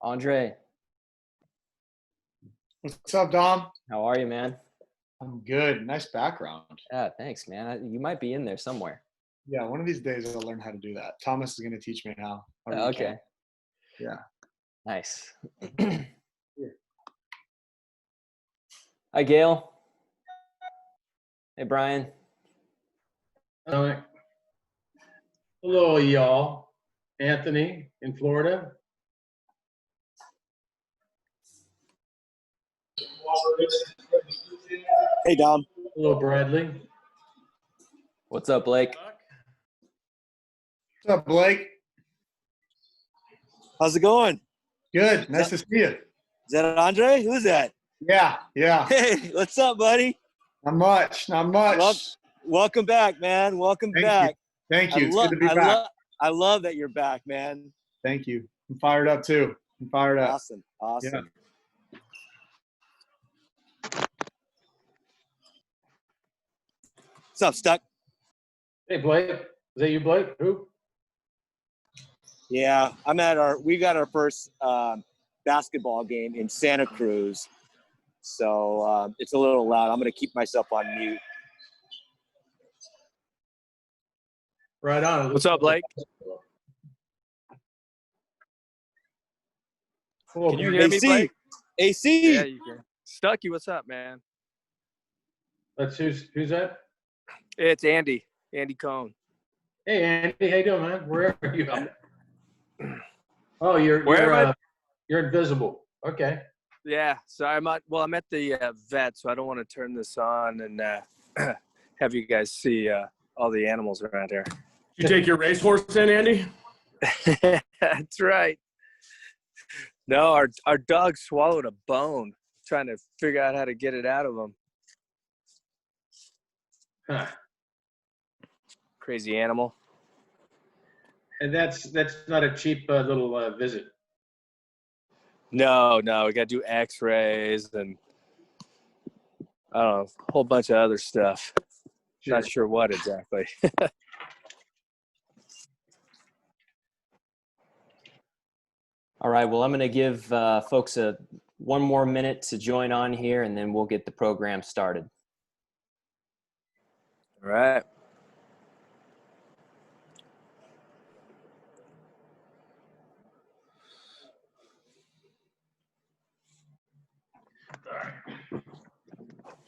Andre, What's up, Dom? how are you, man? I'm good. Nice background. Yeah, thanks, man. You might be in there somewhere. Yeah, one of these days I'll learn how to do that. Thomas is going to teach me how. Okay. Yeah. Nice. Hi, Gail. Hey, Brian. All right. Hello, y'all. Anthony in Florida. Hey, Dom. Hello, Bradley. What's up, Blake? What's up, Blake? How's it going? Good. Nice to see you. Is that Andre? Who's that? Yeah. Hey, what's up, buddy? Not much. Welcome back, man. Welcome Thank back. you. Thank you. It's good to be back. I love that you're back, man. Thank you. I'm fired up, too. I'm fired up. Awesome. Yeah. What's up, Stuck? Hey, Blake. Is that you, Blake? Who? Yeah, we got our first basketball game in Santa Cruz. So it's a little loud. I'm going to keep myself on mute. Right on. What's up, Blake? Can you hear me, Blake? AC. Yeah, you can. Stucky, what's up, man? That's who's that? It's Andy Cohn. Hey, Andy. How you doing, man? Where are you at? Oh, you're invisible. Okay. Yeah, so I'm at the vet, so I don't want to turn this on and have you guys see all the animals around here. You take your racehorse in, Andy? That's right. No, our dog swallowed a bone, trying to figure out how to get it out of him. Huh. Crazy animal. And that's not a cheap little visit. No, we got to do X-rays and I don't know, a whole bunch of other stuff. Sure. Not sure what exactly. All right. Well, I'm going to give folks one more minute to join on here, and then we'll get the program started. All right.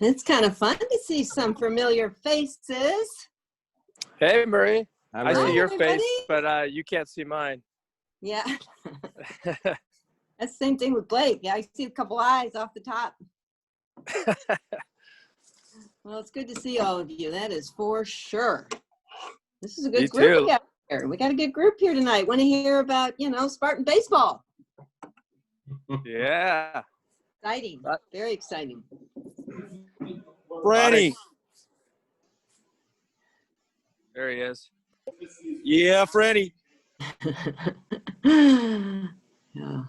It's kind of fun to see some familiar faces. Hey, Marie. I see your everybody. face, but you can't see mine. Yeah. That's the same thing with Blake. Yeah, I see a couple eyes off the top. Well, it's good to see all of you. That is for sure. This is a good You group too. we got here. We got a good group here tonight. Want to hear about, Spartan baseball. Yeah. Exciting. Very exciting. Franny. There he is. Yeah, Franny. Yeah.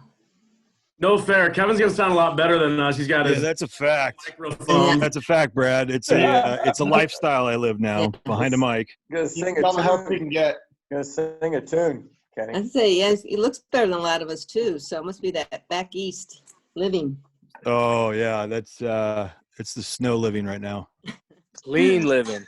No fair. Kevin's gonna sound a lot better than us. He's got his That's a fact. microphone. That's a fact, Brad. It's a lifestyle I live now behind a mic. Gonna sing a Tell me how we tune. can get. Gonna sing a tune, Kenny. I'd say, yes, he looks better than a lot of us too. So it must be that back east living. Oh yeah, that's it's the snow living right now. Clean living.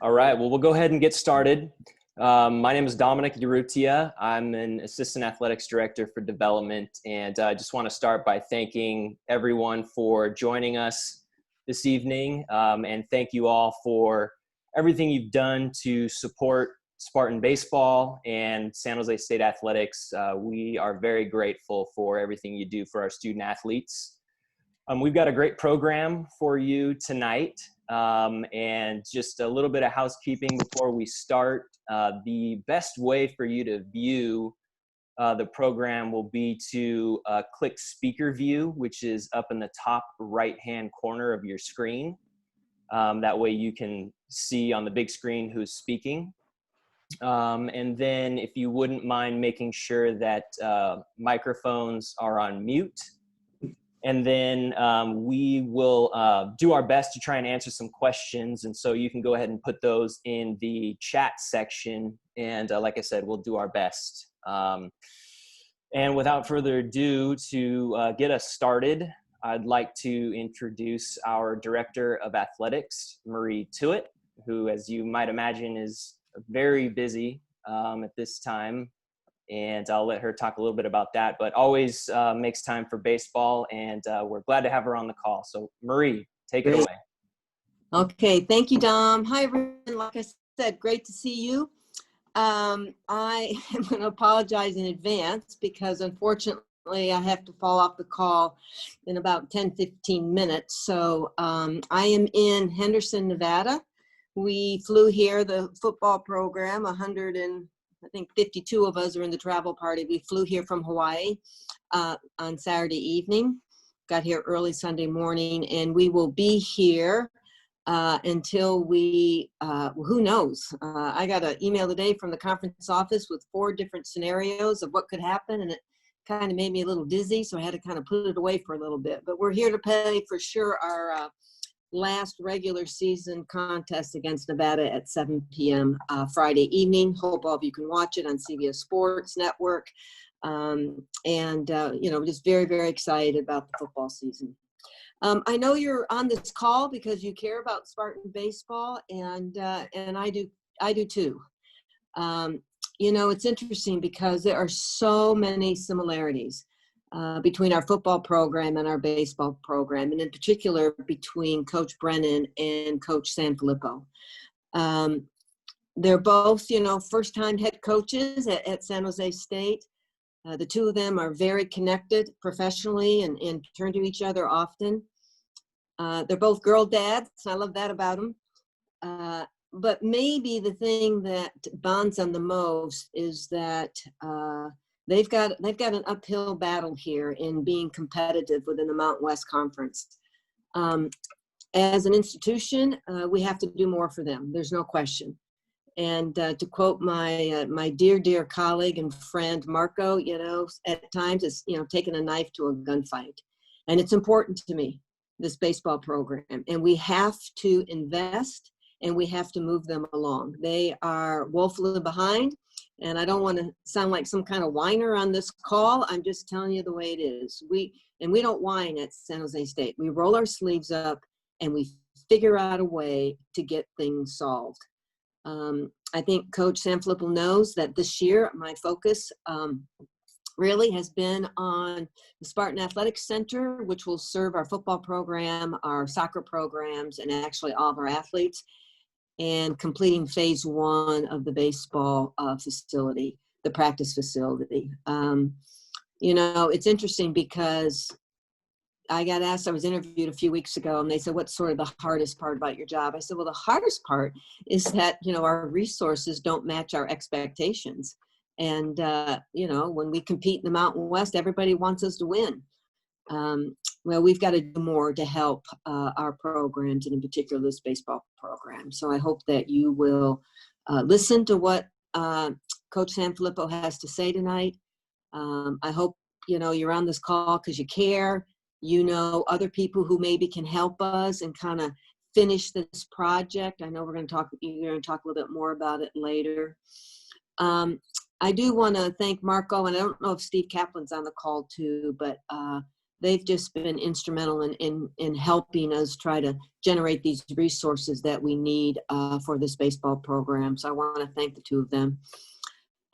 All right. Well, we'll go ahead and get started. My name is Dominic Urrutia. I'm an assistant athletics director for development, and I just want to start by thanking everyone for joining us this evening, and thank you all for everything you've done to support Spartan baseball and San Jose State athletics. We are very grateful for everything you do for our student athletes. We've got a great program for you tonight, and just a little bit of housekeeping before we start. The best way for you to view the program will be to click speaker view, which is up in the top right-hand corner of your screen. That way you can see on the big screen who's speaking. And then if you wouldn't mind making sure that microphones are on mute. And then we will do our best to try and answer some questions. And so you can go ahead and put those in the chat section. And like I said, we'll do our best And without further ado, to get us started, I'd like to introduce our Director of Athletics, Marie Tuitt, who, as you might imagine, is very busy at this time. And I'll let her talk a little bit about that, but always makes time for baseball, and we're glad to have her on the call. So Marie, take it away. Okay, thank you, Dom. Hi, everyone. Like I said, great to see you. I am going to apologize in advance because unfortunately I have to fall off the call in about 10-15 minutes. So I am in Henderson, Nevada. We flew here, the football program, 52 of us are in the travel party. We flew here from Hawaii on Saturday evening, got here early Sunday morning, and we will be here until we, who knows? I got an email today from the conference office with 4 different scenarios of what could happen, and it kind of made me a little dizzy, so I had to kind of put it away for a little bit. But we're here to play for sure our last regular season contest against Nevada at 7 p.m. Friday evening. Hope all of you can watch it on CBS Sports Network. Just very, very excited about the football season. I know you're on this call because you care about Spartan baseball, and I do too. It's interesting because there are so many similarities between our football program and our baseball program, and in particular between Coach Brennan and Coach Sanfilippo. They're both, first-time head coaches at San Jose State. The two of them are very connected professionally and turn to each other often. They're both girl dads. I love that about them. But maybe the thing that bonds them the most is that they've got an uphill battle here in being competitive within the Mountain West Conference. As an institution, we have to do more for them. There's no question. And to quote my dear colleague and friend Marco, at times it's taking a knife to a gunfight, and it's important to me, this baseball program, and we have to invest and we have to move them along. They are woefully behind, and I don't want to sound like some kind of whiner on this call. I'm just telling you the way it is. We don't whine at San Jose State. We roll our sleeves up and we figure out a way to get things solved. I think Coach Sanfilippo knows that this year my focus really has been on the Spartan Athletics Center, which will serve our football program, our soccer programs, and actually all of our athletes, and completing phase 1 of the baseball facility, the practice facility. It's interesting because I got asked, I was interviewed a few weeks ago, and they said, what's sort of the hardest part about your job? I said, well, the hardest part is that, our resources don't match our expectations. And, when we compete in the Mountain West, everybody wants us to win. Well, we've got to do more to help our programs, and in particular this baseball program. So I hope that you will listen to what Coach Sanfilippo has to say tonight. I hope, you're on this call because you care. Other people who maybe can help us and kind of finish this project. I know you're going to talk a little bit more about it later. I do want to thank Marco, and I don't know if Steve Kaplan's on the call too, but they've just been instrumental in helping us try to generate these resources that we need for this baseball program. So I want to thank the two of them.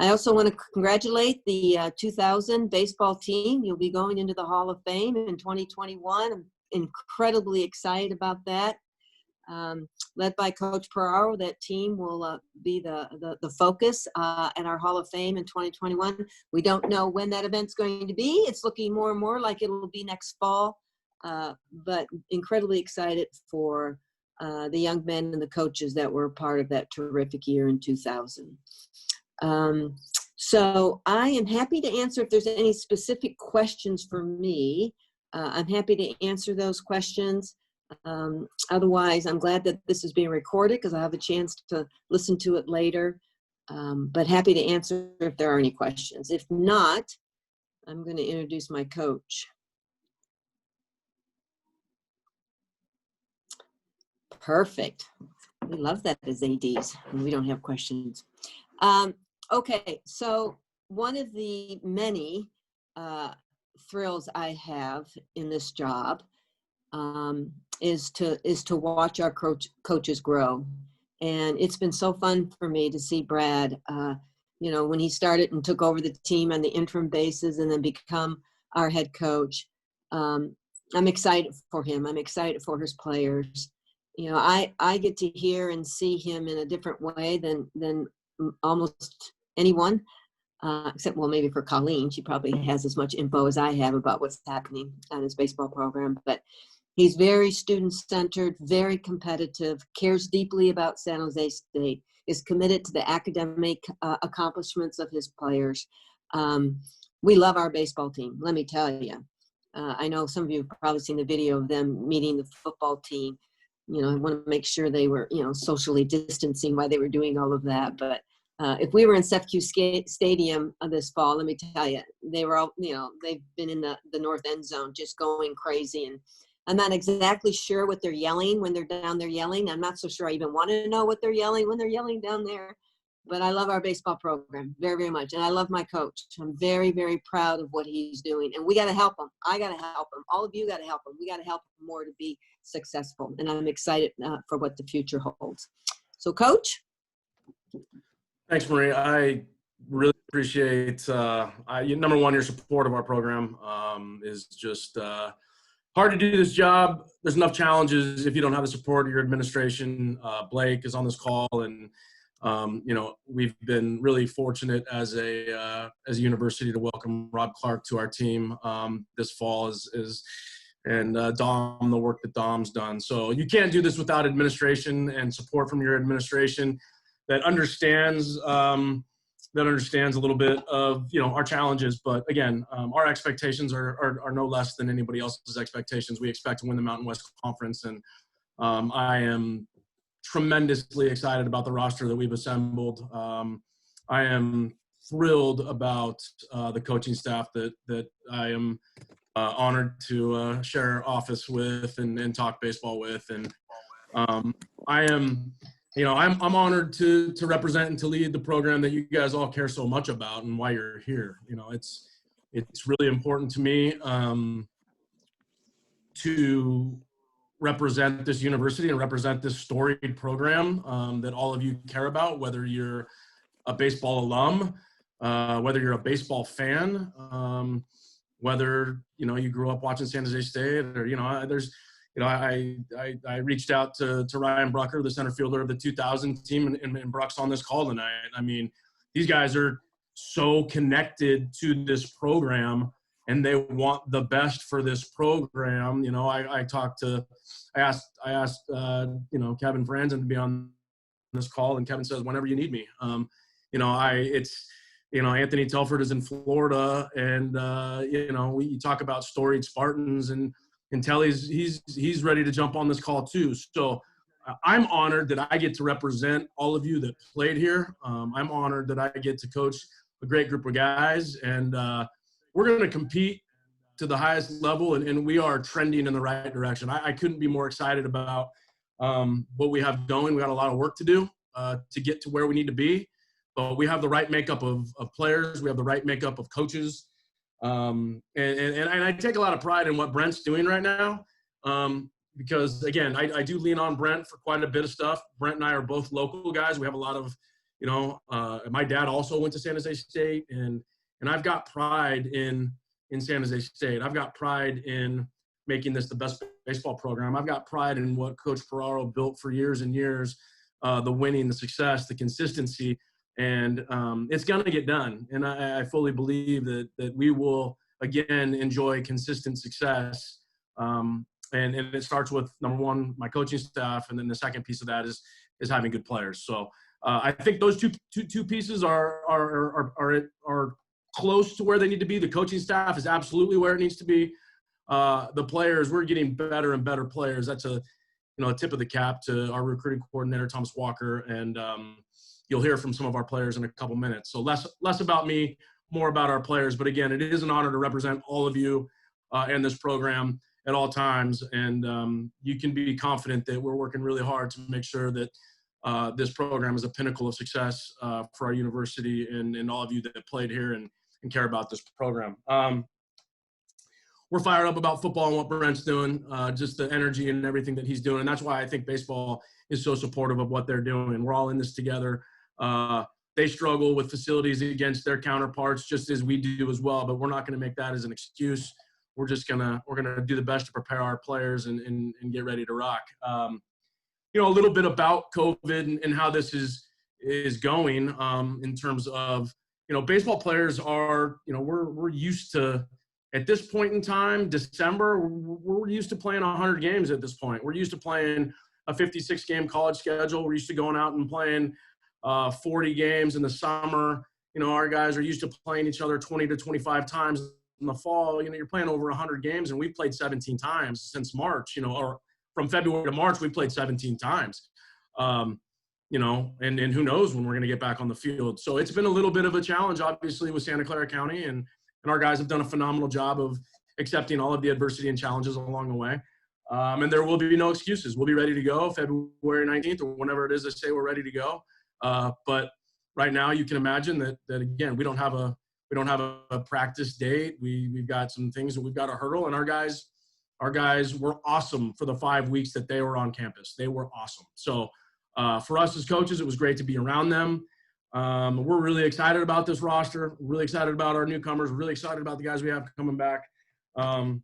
I also want to congratulate the 2000 baseball team. You'll be going into the Hall of Fame in 2021. I'm incredibly excited about that. Led by Coach Peraro, that team will be the focus at our Hall of Fame in 2021. We don't know when that event's going to be. It's looking more and more like it will be next fall, but incredibly excited for the young men and the coaches that were part of that terrific year in 2000. So I am happy to answer if there's any specific questions for me. I'm happy to answer those questions. Otherwise, I'm glad that this is being recorded because I have a chance to listen to it later. But happy to answer if there are any questions. If not, I'm going to introduce my coach. Perfect. We love that as ADs when we don't have questions. Okay, so one of the many thrills I have in this job is to watch our coaches grow. And it's been so fun for me to see Brad, when he started and took over the team on the interim basis and then become our head coach. I'm excited for him. I'm excited for his players. I get to hear and see him in a different way than almost anyone, except, well, maybe for Colleen. She probably has as much info as I have about what's happening on his baseball program. But he's very student-centered, very competitive, cares deeply about San Jose State, is committed to the academic accomplishments of his players. We love our baseball team, let me tell you. I know some of you have probably seen the video of them meeting the football team. I want to make sure they were, socially distancing while they were doing all of that. But if we were in Seth Stadium this fall, let me tell you, they were all, they've been in the north end zone just going crazy. And I'm not exactly sure what they're yelling when they're down there yelling. I'm not so sure I even want to know what they're yelling when they're yelling down there. But I love our baseball program very, very much. And I love my coach. I'm very, very proud of what he's doing. And we got to help him. I got to help him. All of you got to help him. We got to help him more to be successful. And I'm excited for what the future holds. So, Coach? Thanks, Marie. I really appreciate, number one, your support of our program is just hard to do this job. There's enough challenges if you don't have the support of your administration. Blake is on this call, and we've been really fortunate as a university to welcome Rob Clark to our team this fall and Dom, the work that Dom's done. So you can't do this without administration and support from your administration that understands a little bit of our challenges. But again, our expectations are no less than anybody else's expectations. We expect to win the Mountain West Conference, and I am tremendously excited about the roster that we've assembled. I am thrilled about the coaching staff that I am honored to share office with and talk baseball with. And I'm honored to represent and to lead the program that you guys all care so much about and why you're here. It's really important to me to represent this university and represent this storied program that all of you care about, whether you're a baseball alum, whether you're a baseball fan, whether you grew up watching San Jose State, or I reached out to Ryan Brucker, the center fielder of the 2000 team, and Bruck's on this call tonight. I mean, these guys are so connected to this program, and they want the best for this program. I asked Kevin Franzen to be on this call, and Kevin says, whenever you need me. Anthony Telford is in Florida, and we talk about storied Spartans, and he's ready to jump on this call too. So I'm honored that I get to represent all of you that played here. I'm honored that I get to coach a great group of guys, and we're going to compete to the highest level, and we are trending in the right direction. I couldn't be more excited about what we have going. We got a lot of work to do to get to where we need to be, but we have the right makeup of players. We have the right makeup of coaches. And I take a lot of pride in what Brent's doing right now because, again, I do lean on Brent for quite a bit of stuff. Brent and I are both local guys. We have a lot of, my dad also went to San Jose State, and I've got pride in San Jose State. I've got pride in making this the best baseball program. I've got pride in what Coach Ferraro built for years and years, the winning, the success, the consistency, and it's going to get done. And I fully believe that we will, again, enjoy consistent success. And it starts with, number one, my coaching staff, and then the second piece of that is having good players. So I think those two pieces are close to where they need to be. The coaching staff is absolutely where it needs to be. The players, we're getting better and better players. That's a tip of the cap to our recruiting coordinator, Thomas Walker, and you'll hear from some of our players in a couple minutes. So less about me, more about our players. But again, it is an honor to represent all of you and this program at all times. And you can be confident that we're working really hard to make sure that this program is a pinnacle of success for our university and all of you that played here and care about this program. We're fired up about football and what Brent's doing, just the energy and everything that he's doing. And that's why I think baseball is so supportive of what they're doing. We're all in this together. They struggle with facilities against their counterparts just as we do as well, but we're not going to make that as an excuse. We're going to do the best to prepare our players and get ready to rock. A little bit about COVID and how this is going in terms of, baseball players are, we're used to, at this point in time, December, we're used to playing 100 games at this point. We're used to playing a 56-game college schedule. We're used to going out and playing 40 games in the summer. Our guys are used to playing each other 20 to 25 times in the fall. You're playing over 100 games, and we've played 17 times since March, or from February to March, we played 17 times. And who knows when we're going to get back on the field. So it's been a little bit of a challenge, obviously, with Santa Clara County, and our guys have done a phenomenal job of accepting all of the adversity and challenges along the way. And there will be no excuses. We'll be ready to go February 19th or whenever it is they say we're ready to go. But right now you can imagine that again, we don't have a practice date. We've got some things that we've got to hurdle, and our guys were awesome for the 5 weeks that they were on campus. They were awesome. So for us as coaches, it was great to be around them. We're really excited about this roster. We're really excited about our newcomers. We're really excited about the guys we have coming back.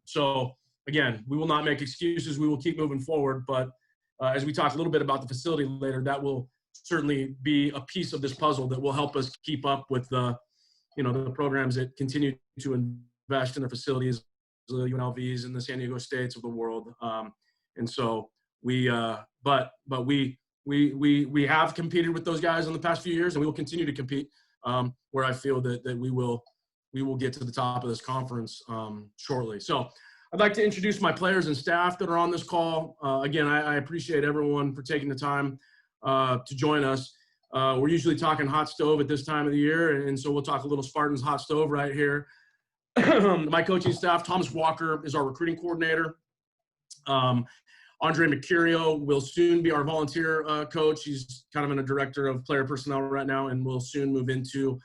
So again, we will not make excuses. We will keep moving forward. But as we talk a little bit about the facility later, that will certainly be a piece of this puzzle that will help us keep up with the programs that continue to invest in their facilities, the UNLVs and the San Diego States of the world. And so we have competed with those guys in the past few years, and we will continue to compete where I feel that we will get to the top of this conference shortly. So I'd like to introduce my players and staff that are on this call. Again, I appreciate everyone for taking the time to join us. We're usually talking hot stove at this time of the year, and so we'll talk a little Spartans hot stove right here. My coaching staff, Thomas Walker is our recruiting coordinator. Andre Mercurio will soon be our volunteer coach. He's kind of in a director of player personnel right now, and will soon move into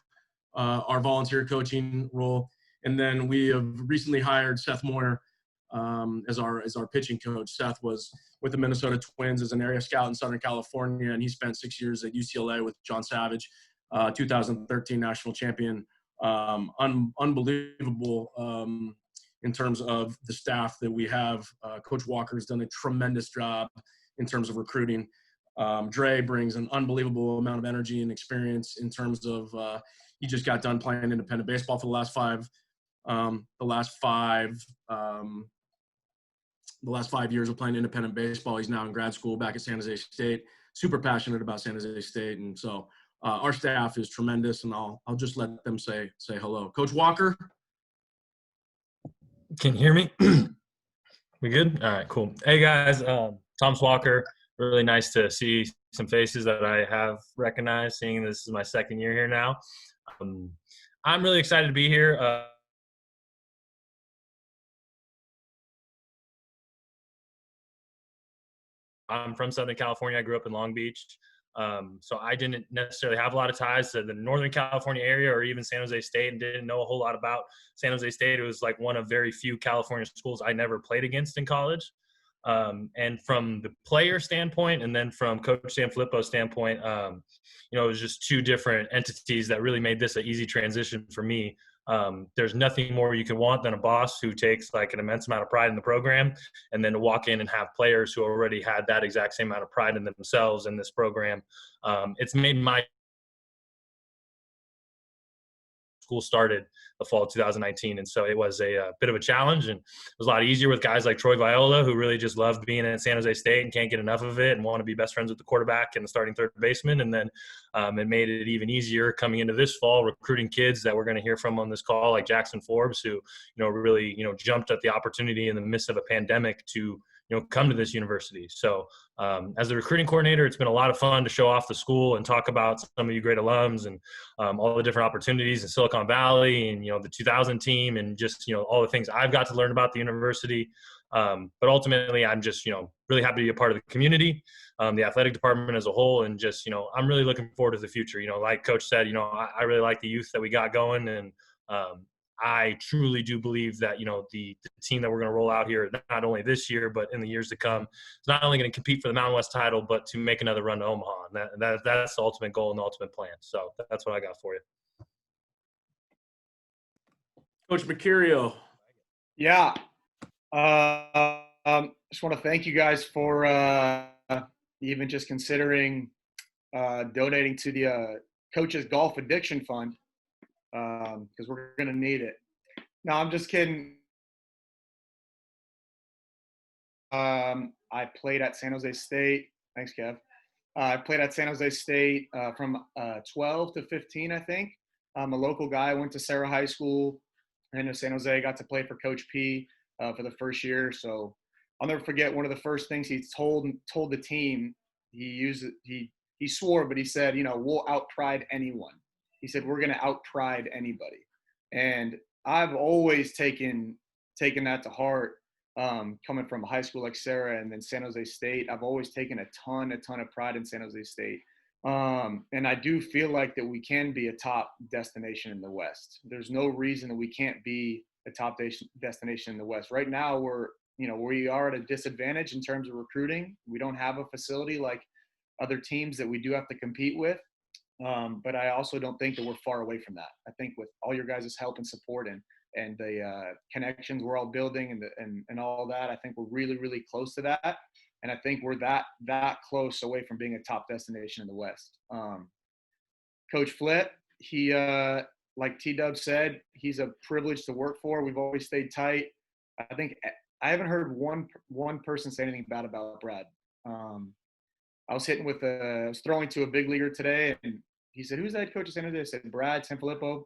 our volunteer coaching role. And then we have recently hired Seth Moyer as our pitching coach. Seth was with the Minnesota Twins as an area scout in Southern California, and he spent 6 years at UCLA with John Savage, 2013 national champion. Unbelievable in terms of the staff that we have. Coach Walker's done a tremendous job in terms of recruiting. Dre brings an unbelievable amount of energy and experience in terms of he just got done playing independent baseball for the last 5 years of playing independent baseball. He's now in grad school back at San Jose State. Super passionate about San Jose State, and so our staff is tremendous. And I'll just let them say hello. Coach Walker. Can you hear me? We good? All right, cool. Hey guys, Thomas Walker. Really nice to see some faces that I have recognized, seeing this is my second year here now. I'm really excited to be here. I'm from Southern California. I grew up in Long Beach. So I didn't necessarily have a lot of ties to the Northern California area or even San Jose State, and didn't know a whole lot about San Jose State. It was like one of very few California schools I never played against in college. And from the player standpoint, and then from Coach Sanfilippo's standpoint, it was just two different entities that really made this an easy transition for me. There's nothing more you could want than a boss who takes like an immense amount of pride in the program, and then to walk in and have players who already had that exact same amount of pride in themselves in this program. It's made my school started the fall of 2019. And so it was a bit of a challenge, and it was a lot easier with guys like Troy Viola, who really just loved being at San Jose State and can't get enough of it and want to be best friends with the quarterback and the starting third baseman. And then it made it even easier coming into this fall, recruiting kids that we're going to hear from on this call, like Jackson Forbes, who, really, jumped at the opportunity in the midst of a pandemic to, come to this university. So as a recruiting coordinator, it's been a lot of fun to show off the school and talk about some of you great alums and all the different opportunities in Silicon Valley and, the 2000 team and just, all the things I've got to learn about the university. But ultimately, I'm just, really happy to be a part of the community, the athletic department as a whole. And just, I'm really looking forward to the future. Like Coach said, I really like the youth that we got going. And I truly do believe that, the team that we're going to roll out here, not only this year, but in the years to come, is not only going to compete for the Mountain West title, but to make another run to Omaha. And that's the ultimate goal and the ultimate plan. So that's what I got for you. Coach Mercado. Yeah. Just want to thank you guys for even just considering donating to the Coaches Golf Addiction Fund, because we're going to need it. No, I'm just kidding. I played at San Jose State. Thanks, Kev. I played at San Jose State from 12 to 15, I think. I'm a local guy. I went to Sarah High School in San Jose. Got to play for Coach P for the first year. So I'll never forget one of the first things he told the team. He swore, but he said, we'll out-pride anyone. He said, we're going to out-pride anybody. And I've always taken that to heart. Coming from a high school like Sarah and then San Jose State, I've always taken a ton of pride in San Jose State. And I do feel like that we can be a top destination in the West. There's no reason that we can't be a top destination in the West. Right now, we are at a disadvantage in terms of recruiting. We don't have a facility like other teams that we do have to compete with. But I also don't think that we're far away from that. I think with all your guys' help and support and the connections we're all building and all that, I think we're really, really close to that. And I think we're that close away from being a top destination in the West. Coach Flip, he, like T-Dub said, he's a privilege to work for. We've always stayed tight. I think I haven't heard one person say anything bad about Brad. I was throwing to a big leaguer today, and he said, "Who's that coach at San Jose?" I said, "Brad Sanfilippo." And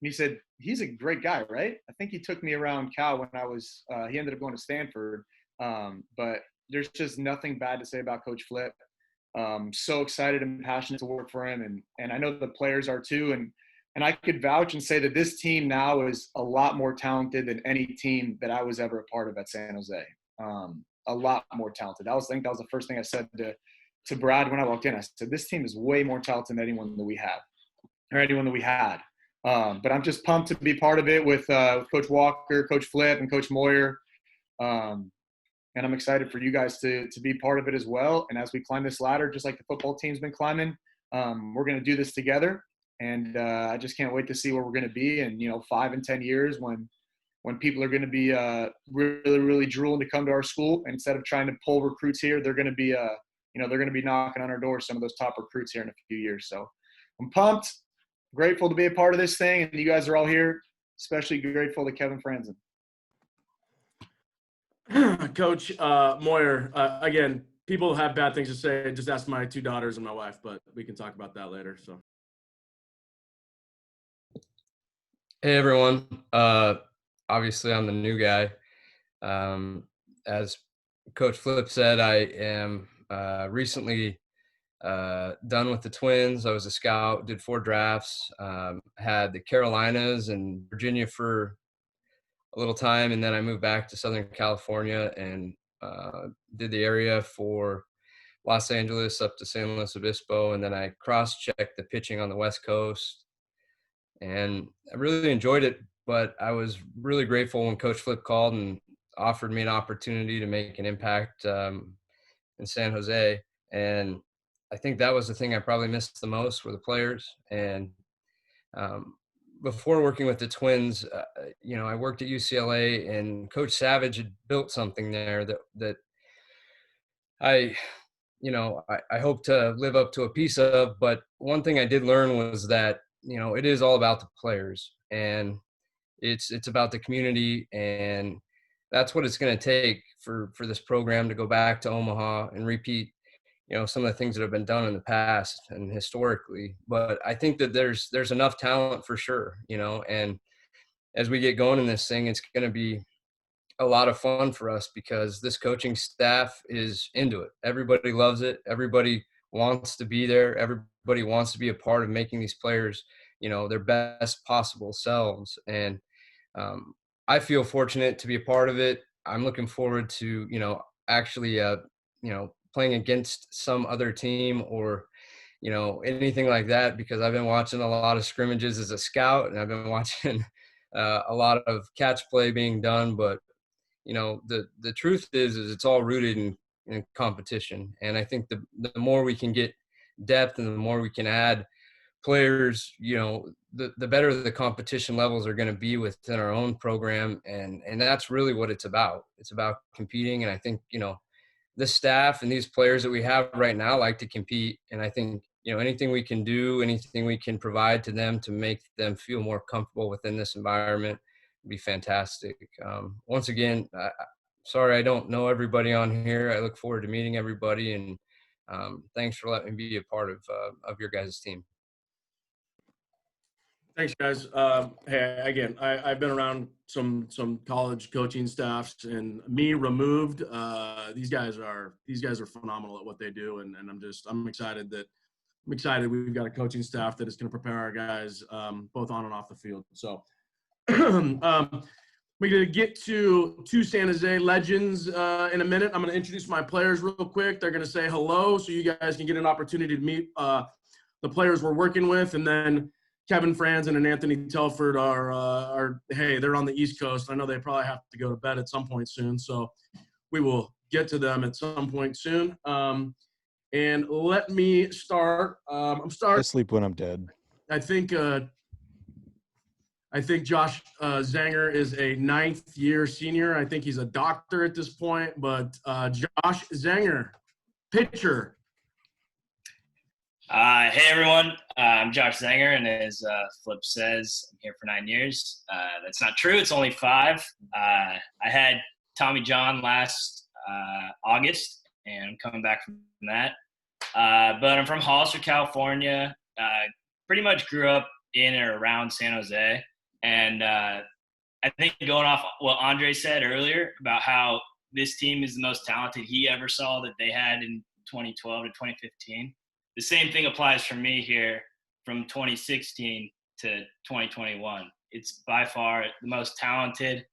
he said, "He's a great guy, right?" I think he took me around Cal when I was he ended up going to Stanford. But there's just nothing bad to say about Coach Flip. So excited and passionate to work for him, and I know the players are too. And I could vouch and say that this team now is a lot more talented than any team that I was ever a part of at San Jose. A lot more talented. I think that was the first thing I said to Brad when I walked in. I said, this team is way more talented than anyone that we have or anyone that we had. But I'm just pumped to be part of it with Coach Walker, Coach Flip, and Coach Moyer. And I'm excited for you guys to be part of it as well. And as we climb this ladder, just like the football team's been climbing, we're going to do this together. And I just can't wait to see where we're going to be in 5 and 10 years when people are going to be really, really drooling to come to our school. And instead of trying to pull recruits here, they're going to be they're going to be knocking on our door, some of those top recruits here in a few years. So I'm pumped, grateful to be a part of this thing, and you guys are all here. Especially grateful to Kevin Franzen. Coach Moyer, again, people have bad things to say. Just ask my 2 daughters and my wife, but we can talk about that later. So, hey everyone. Obviously, I'm the new guy. As Coach Flip said, I am recently done with the Twins. I was a scout, did 4 drafts, had the Carolinas and Virginia for a little time, and then I moved back to Southern California and did the area for Los Angeles up to San Luis Obispo, and then I cross-checked the pitching on the West Coast, and I really enjoyed it. But I was really grateful when Coach Flip called and offered me an opportunity to make an impact in San Jose, and I think that was the thing I probably missed the most were the players. And before working with the Twins, I worked at UCLA, and Coach Savage had built something there that I hope to live up to a piece of. But one thing I did learn was that, it is all about the players, and it's about the community, and that's what it's going to take for this program to go back to Omaha and repeat some of the things that have been done in the past and historically. But I think that there's enough talent for sure, and as we get going in this thing, it's going to be a lot of fun for us because this coaching staff is into it. Everybody loves it. Everybody wants to be there. Everybody wants to be a part of making these players, their best possible selves. And I feel fortunate to be a part of it. I'm looking forward to, actually, playing against some other team or, anything like that, because I've been watching a lot of scrimmages as a scout, and I've been watching a lot of catch play being done. But, the truth is it's all rooted in competition. And I think the more we can get depth and the more we can add players, the better the competition levels are going to be within our own program. And that's really what it's about. It's about competing. And I think, the staff and these players that we have right now like to compete. And I think, anything we can do, anything we can provide to them to make them feel more comfortable within this environment would be fantastic. Once again, sorry I don't know everybody on here. I look forward to meeting everybody, and thanks for letting me be a part of your guys' team. Thanks, guys. Hey, again, I've been around some college coaching staffs, and me removed. These guys are phenomenal at what they do, and I'm excited we've got a coaching staff that is going to prepare our guys both on and off the field. So we're going to get to two San Jose legends in a minute. I'm going to introduce my players real quick. They're going to say hello, so you guys can get an opportunity to meet the players we're working with, and then Kevin Franzen and Anthony Telford are they're on the East Coast. I know they probably have to go to bed at some point soon, so we will get to them at some point soon. And let me start. I sleep when I'm dead. I think Josh Zanger is a 9th year senior. I think he's a doctor at this point, but Josh Zanger, pitcher. Hey everyone, I'm Josh Zanger, and as Flip says, I'm here for 9 years. That's not true, it's only 5. I had Tommy John last August, and I'm coming back from that. But I'm from Hollister, California. Pretty much grew up in or around San Jose. And I think going off what Andre said earlier about how this team is the most talented he ever saw that they had in 2012 to 2015, the same thing applies for me here from 2016 to 2021. It's by far the most talented.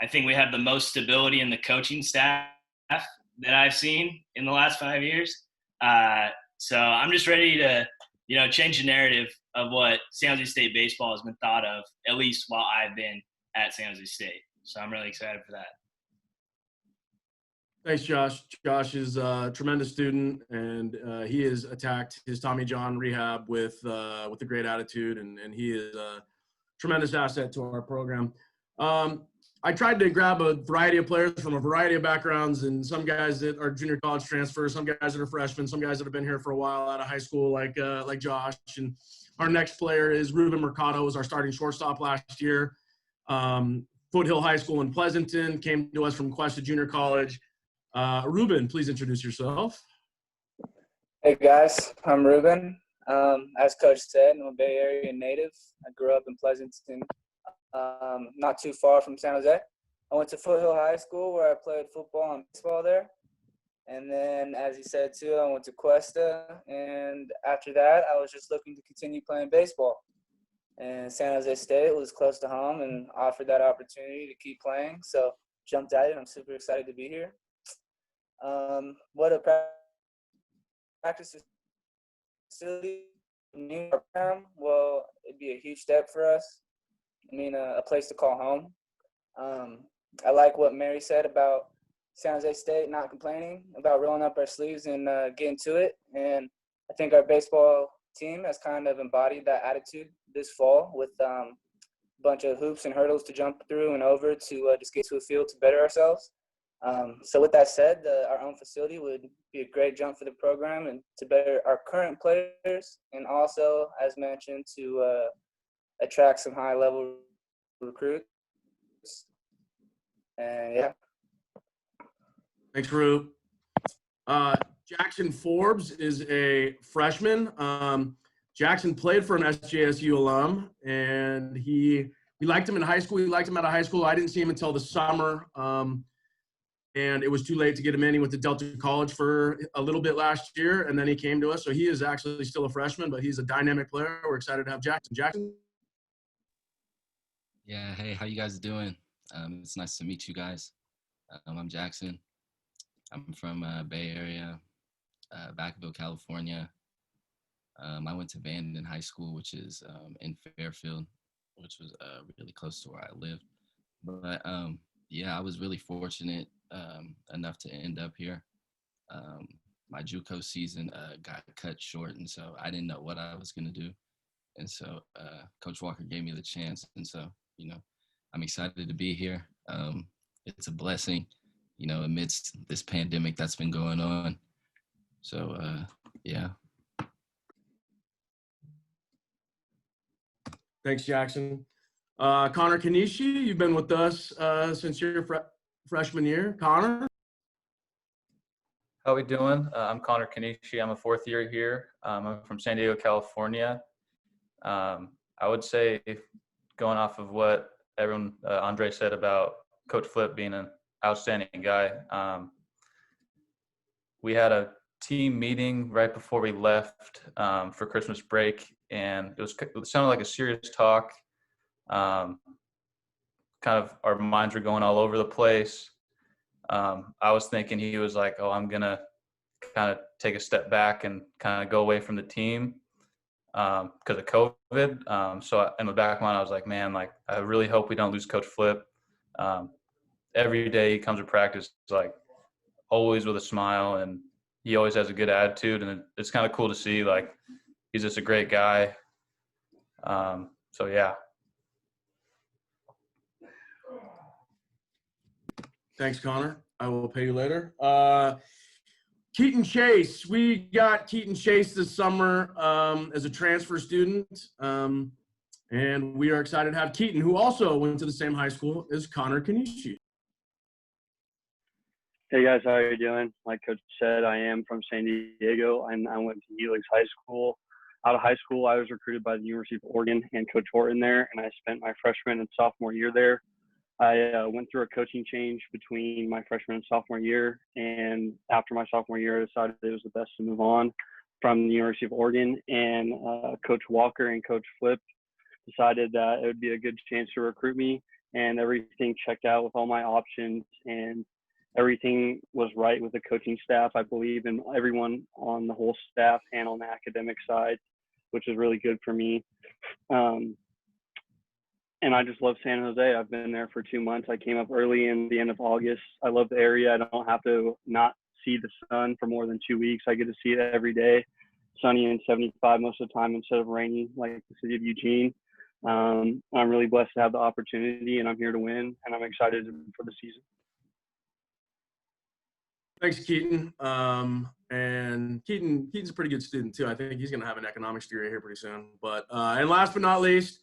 I think we have the most stability in the coaching staff that I've seen in the last 5 years. So I'm just ready to, change the narrative of what San Jose State baseball has been thought of, at least while I've been at San Jose State. So I'm really excited for that. Thanks, Josh. Josh is a tremendous student, and he has attacked his Tommy John rehab with a great attitude, and he is a tremendous asset to our program. I tried to grab a variety of players from a variety of backgrounds, and some guys that are junior college transfers, some guys that are freshmen, some guys that have been here for a while out of high school, like Josh. And our next player is Reuben Mercado, was our starting shortstop last year. Foothill High School in Pleasanton, came to us from Cuesta Junior College. Reuben, please introduce yourself. Hey guys, I'm Reuben. As Coach said, I'm a Bay Area native. I grew up in Pleasanton, not too far from San Jose. I went to Foothill High School where I played football and baseball there. And then, as he said too, I went to Cuesta. And after that, I was just looking to continue playing baseball. And San Jose State was close to home and offered that opportunity to keep playing. So jumped at it. I'm super excited to be here. What a practice facility, new program. Well, it'd be a huge step for us. I mean, a place to call home. I like what Mary said about San Jose State not complaining, about rolling up our sleeves and getting to it. And I think our baseball team has kind of embodied that attitude this fall with a bunch of hoops and hurdles to jump through and over to just get to a field to better ourselves. So with that said, our own facility would be a great jump for the program and to better our current players, and also, as mentioned, to attract some high-level recruits. And yeah. Thanks, Rue. Jackson Forbes is a freshman. Jackson played for an SJSU alum, and we liked him in high school. We liked him out of high school. I didn't see him until the summer. And it was too late to get him in. He went to Delta College for a little bit last year, and then he came to us. So he is actually still a freshman, but he's a dynamic player. We're excited to have Jackson. Jackson? Yeah, hey, how you guys doing? It's nice to meet you guys. I'm Jackson. I'm from Bay Area, Vacaville, California. I went to Vanden High School, which is in Fairfield, which was really close to where I lived. But yeah, I was really fortunate enough to end up here. My JUCO season got cut short, and so I didn't know what I was going to do. And so Coach Walker gave me the chance. And so, you know, I'm excited to be here. It's a blessing, you know, amidst this pandemic that's been going on. So, yeah. Thanks, Jackson. Connor Canisi, you've been with us since your freshman year. Connor? How we doing? I'm Connor Canisi. I'm a fourth year here. I'm from San Diego, California. I would say, going off of what everyone, Andre said about Coach Flip being an outstanding guy, we had a team meeting right before we left for Christmas break, and it sounded like a serious talk. Kind of our minds were going all over the place. I was thinking he was like, oh, I'm going to kind of take a step back and kind of go away from the team because of COVID. So in the back of my mind, I was like, man, like, I really hope we don't lose Coach Flip. Every day he comes to practice, like, always with a smile, and he always has a good attitude, and it's kind of cool to see. Like, he's just a great guy. So, yeah. Thanks, Connor. I will pay you later. Keaton Chase. We got Keaton Chase this summer as a transfer student. And we are excited to have Keaton, who also went to the same high school as Connor Canisi. Hey guys, how are you doing? Like Coach said, I am from San Diego, and I went to Helix High School. Out of high school, I was recruited by the University of Oregon and Coach Horton there, and I spent my freshman and sophomore year there. I went through a coaching change between my freshman and sophomore year, and after my sophomore year, I decided it was the best to move on from the University of Oregon, and Coach Walker and Coach Flip decided that it would be a good chance to recruit me, and everything checked out with all my options, and everything was right with the coaching staff. I believe in everyone on the whole staff and on the academic side, which is really good for me. And I just love San Jose. I've been there for 2 months. I came up early in the end of August. I love the area. I don't have to not see the sun for more than 2 weeks. I get to see it every day, sunny and 75 most of the time instead of rainy like the city of Eugene. I'm really blessed to have the opportunity, and I'm here to win, and I'm excited for the season. Thanks, Keaton. And Keaton's a pretty good student too. I think he's going to have an economics degree here pretty soon. But and last but not least,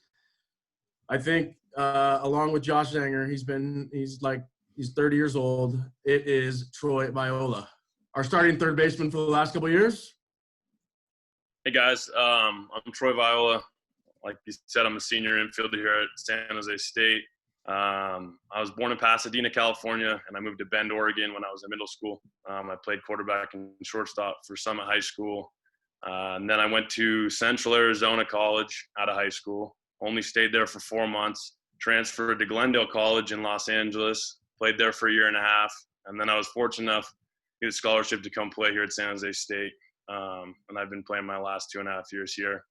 I think along with Josh Zanger, he's 30 years old. It is Tuitt Viola, our starting third baseman for the last couple of years. Hey guys, I'm Tuitt Viola. Like you said, I'm a senior infielder here at San Jose State. I was born in Pasadena, California, and I moved to Bend, Oregon when I was in middle school. I played quarterback and shortstop for Summit High School. And then I went to Central Arizona College out of high school. Only stayed there for 4 months. Transferred to Glendale College in Los Angeles. Played there for a year and a half. And then I was fortunate enough to get a scholarship to come play here at San Jose State. And I've been playing my last 2.5 years here.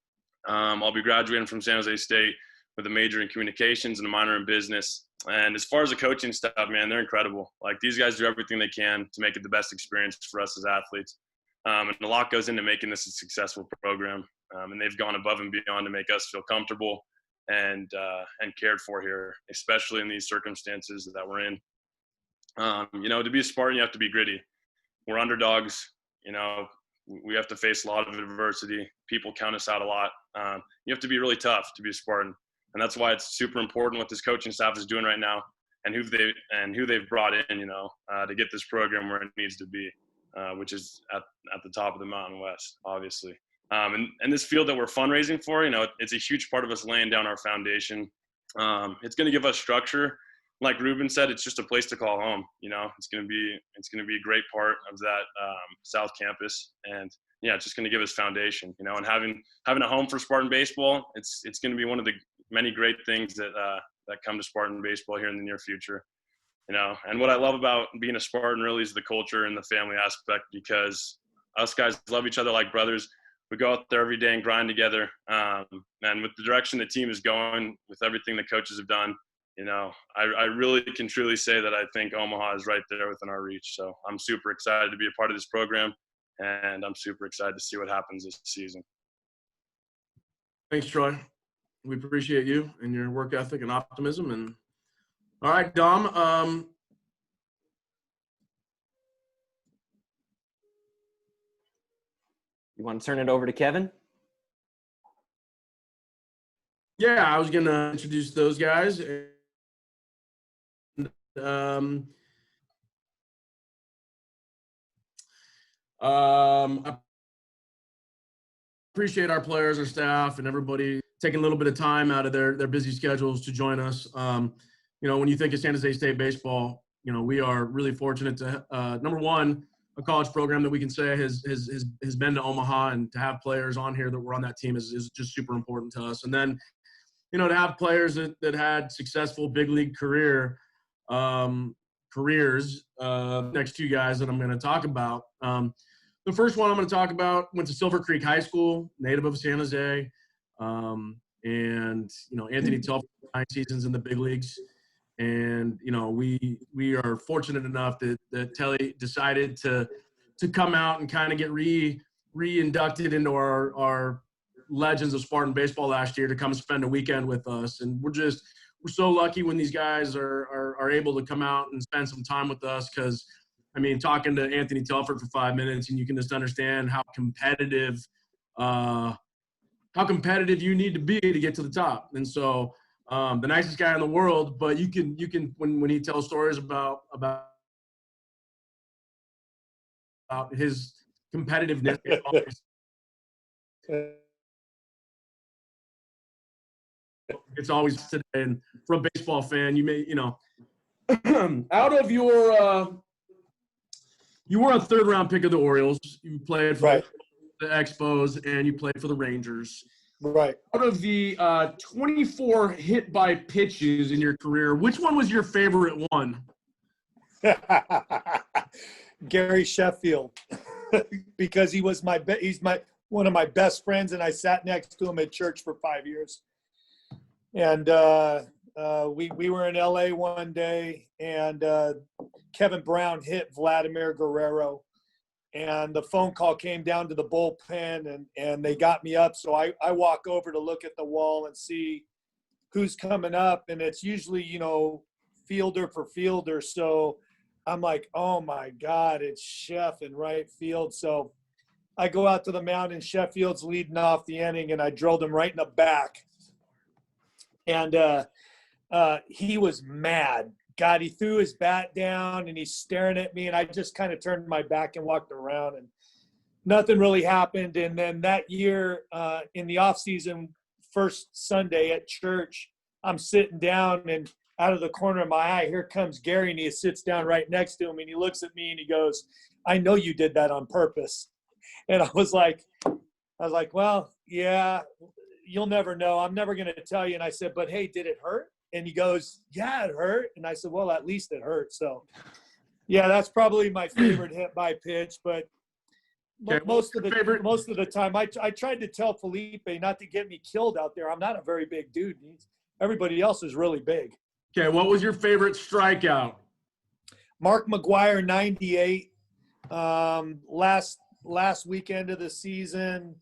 I'll be graduating from San Jose State with a major in communications and a minor in business. And as far as the coaching staff, man, they're incredible. Like, these guys do everything they can to make it the best experience for us as athletes. And a lot goes into making this a successful program. And they've gone above and beyond to make us feel comfortable and cared for here, especially in these circumstances that we're in. You know, to be a Spartan, you have to be gritty. We're underdogs. You know, we have to face a lot of adversity. People count us out a lot. You have to be really tough to be a Spartan. And that's why it's super important what this coaching staff is doing right now and who they've brought in, you know, to get this program where it needs to be, which is at the top of the Mountain West, obviously. And this field that we're fundraising for, you know, it's a huge part of us laying down our foundation. It's going to give us structure. Like Reuben said, it's just a place to call home. You know, it's going to be a great part of that South Campus, and yeah, it's just going to give us foundation. You know, and having a home for Spartan baseball, it's going to be one of the many great things that come to Spartan baseball here in the near future. And what I love about being a Spartan really is the culture and the family aspect, because us guys love each other like brothers. We go out there every day and grind together. And with the direction the team is going, with everything the coaches have done, I really can truly say that I think Omaha is right there within our reach. So I'm super excited to be a part of this program, and I'm super excited to see what happens this season. Thanks, Troy. We appreciate you and your work ethic and optimism. And all right, Dom. You want to turn it over to Kevin? Yeah, I was going to introduce those guys. I appreciate our players, our staff, and everybody taking a little bit of time out of their busy schedules to join us. When you think of San Jose State baseball, we are really fortunate to, number one, a college program that we can say has been to Omaha, and to have players on here that were on that team is just super important to us. And then, to have players that had successful big league careers, next two guys that I'm going to talk about. The first one I'm going to talk about went to Silver Creek High School, native of San Jose. Anthony Telfer, 9 seasons in the big leagues. And, we are fortunate enough that Telly decided to come out and kind of get re-inducted into our Legends of Spartan Baseball last year, to come spend a weekend with us. And we're so lucky when these guys are able to come out and spend some time with us, because, talking to Anthony Telford for 5 minutes, and you can just understand how competitive you need to be to get to the top. And so the nicest guy in the world, but you can when he tells stories about his competitiveness, it's always today. And for a baseball fan, you may, out of your you were a 3rd round pick of the Orioles. You played for the Expos, and you played for the Rangers. Right. Out of the 24 hit by pitches in your career, which one was your favorite one? Gary Sheffield, because he's one of my best friends, and I sat next to him at church for 5 years. And we were in LA one day, and Kevin Brown hit Vladimir Guerrero, and the phone call came down to the bullpen, and they got me up. So I walk over to look at the wall and see who's coming up, and it's usually, fielder for fielder. So I'm like, oh my God, it's Sheff in right field. So I go out to the mound, and Sheffield's leading off the inning, and I drilled him right in the back. And he was mad. God, he threw his bat down, and he's staring at me, and I just kind of turned my back and walked around, and nothing really happened. And then that year in the off season, first Sunday at church, I'm sitting down, and out of the corner of my eye, here comes Gary, and he sits down right next to him, and he looks at me, and he goes, "I know you did that on purpose." And I was like, well, yeah, you'll never know. I'm never going to tell you. And I said, but hey, did it hurt? And he goes, yeah, it hurt. And I said, well, at least it hurt. So yeah, that's probably my favorite hit by pitch. But most of the time, I tried to tell Felipe not to get me killed out there. I'm not a very big dude. Everybody else is really big. Okay, what was your favorite strikeout? Mark McGuire, 98. Last weekend of the season.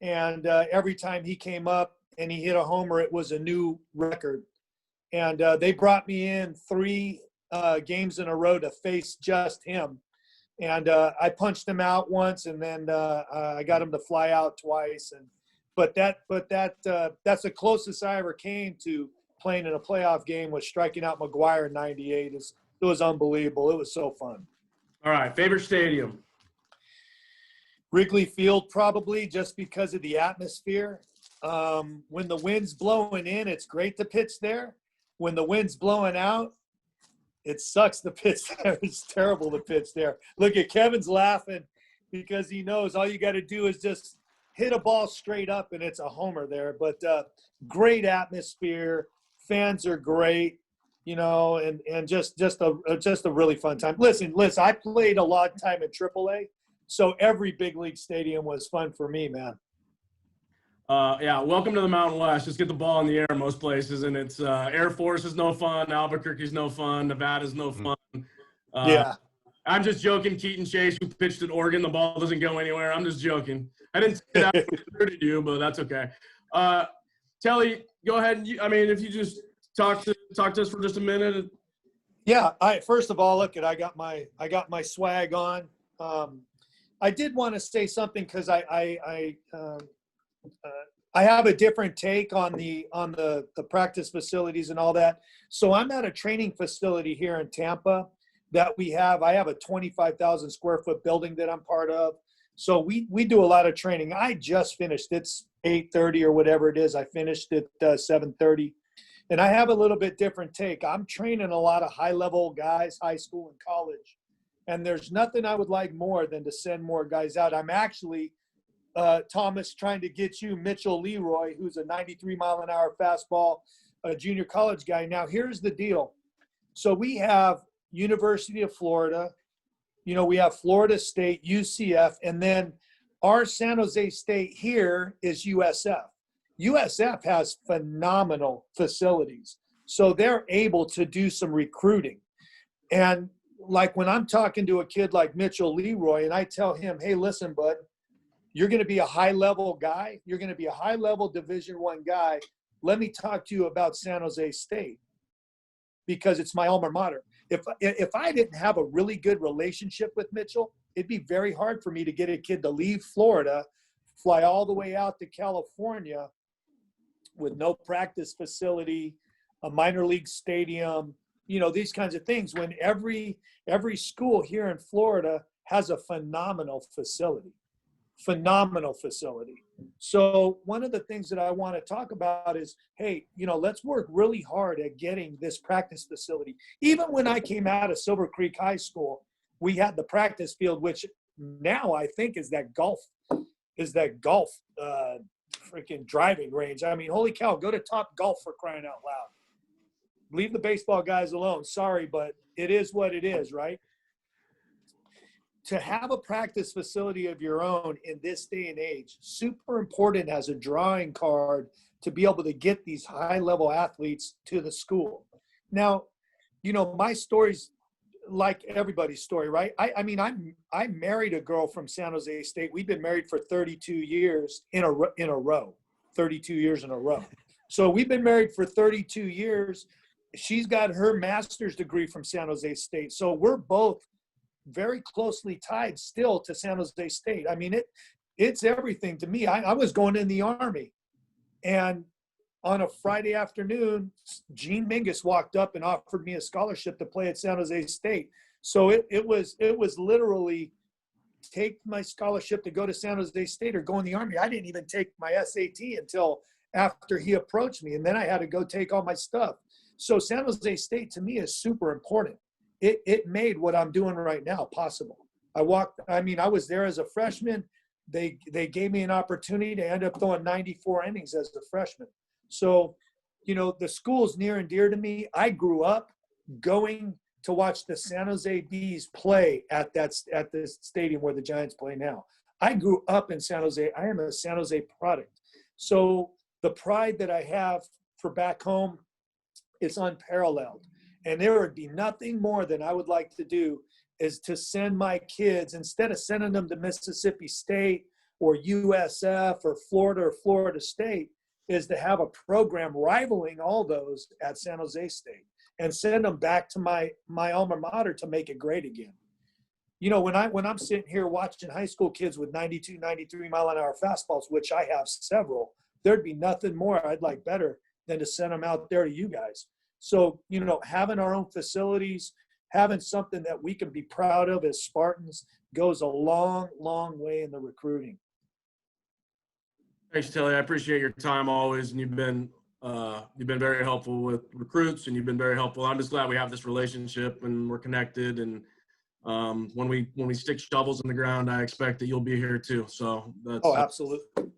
And every time he came up and he hit a homer, it was a new record. And they brought me in 3 games in a row to face just him. And I punched him out once, and then I got him to fly out twice. But that's the closest I ever came to playing in a playoff game, was striking out McGuire in 98. It was unbelievable. It was so fun. All right, favorite stadium? Wrigley Field, probably, just because of the atmosphere. When the wind's blowing in, it's great to pitch there. When the wind's blowing out, it sucks to pitch there. It's terrible to pitch there. Look at Kevin's laughing because he knows all you got to do is just hit a ball straight up, and it's a homer there. But great atmosphere. Fans are great. and just a really fun time. Listen, I played a lot of time at AAA, so every big league stadium was fun for me, man. Yeah, welcome to the Mountain West. Just get the ball in the air most places, and it's Air Force is no fun, Albuquerque's no fun, Nevada's no fun. Yeah. I'm just joking. Keaton Chase, who pitched at Oregon, the ball doesn't go anywhere. I'm just joking. I didn't say that to you, but that's okay. Telly, go ahead. If you just talk to us for just a minute. Yeah. First of all, look, I got my swag on. I did want to say something because I have a different take on the practice facilities and all that. So I'm at a training facility here in Tampa that I have a 25,000 square foot building that I'm part of. So we do a lot of training. I just finished. It's 8:30 or whatever it is. I finished at 7:30. And I have a little bit different take. I'm training a lot of high level guys, high school and college. And there's nothing I would like more than to send more guys out. I'm actually, Thomas, trying to get you Mitchell Leroy, who's a 93 mile an hour fastball, a junior college guy. Now, here's the deal. So we have University of Florida, we have Florida State, UCF, and then our San Jose State here is USF. USF has phenomenal facilities. So they're able to do some recruiting. And like when I'm talking to a kid like Mitchell Leroy and I tell him, hey, listen, bud, you're going to be a high-level guy. You're going to be a high-level Division I guy. Let me talk to you about San Jose State because it's my alma mater. If I didn't have a really good relationship with Mitchell, it'd be very hard for me to get a kid to leave Florida, fly all the way out to California with no practice facility, a minor league stadium, these kinds of things, when every school here in Florida has a phenomenal facility. So one of the things that I want to talk about is, hey, let's work really hard at getting this practice facility. Even when I came out of Silver Creek High School, we had the practice field, which now I think is that golf freaking driving range. I mean, holy cow, go to Top Golf for crying out loud. Leave the baseball guys alone. Sorry, but it is what it is, right? To have a practice facility of your own in this day and age, super important as a drawing card to be able to get these high-level athletes to the school. Now, my story's like everybody's story, right? I married a girl from San Jose State. We've been married for 32 years in a row, 32 years in a row. So we've been married for 32 years. She's got her master's degree from San Jose State. So we're both very closely tied still to San Jose State. I mean, it's everything to me. I was going in the Army, and on a Friday afternoon, Gene Mingus walked up and offered me a scholarship to play at San Jose State. So it was literally take my scholarship to go to San Jose State or go in the Army. I didn't even take my SAT until after he approached me, and then I had to go take all my stuff. So San Jose State to me is super important. It made what I'm doing right now possible. I was there as a freshman. They gave me an opportunity to end up throwing 94 innings as a freshman. So, the school's near and dear to me. I grew up going to watch the San Jose Bees play at this stadium where the Giants play now. I grew up in San Jose. I am a San Jose product. So the pride that I have for back home, it's unparalleled. And there would be nothing more than I would like to do is to send my kids, instead of sending them to Mississippi State or USF or Florida State, is to have a program rivaling all those at San Jose State and send them back to my alma mater to make it great again. When I'm sitting here watching high school kids with 92, 93 mile an hour fastballs, which I have several, there'd be nothing more I'd like better than to send them out there to you guys. So, having our own facilities, having something that we can be proud of as Spartans goes a long, long way in the recruiting. Thanks, Telly. I appreciate your time always, and you've been very helpful with recruits, and you've been very helpful. I'm just glad we have this relationship and we're connected. And when we stick shovels in the ground, I expect that you'll be here too. So that's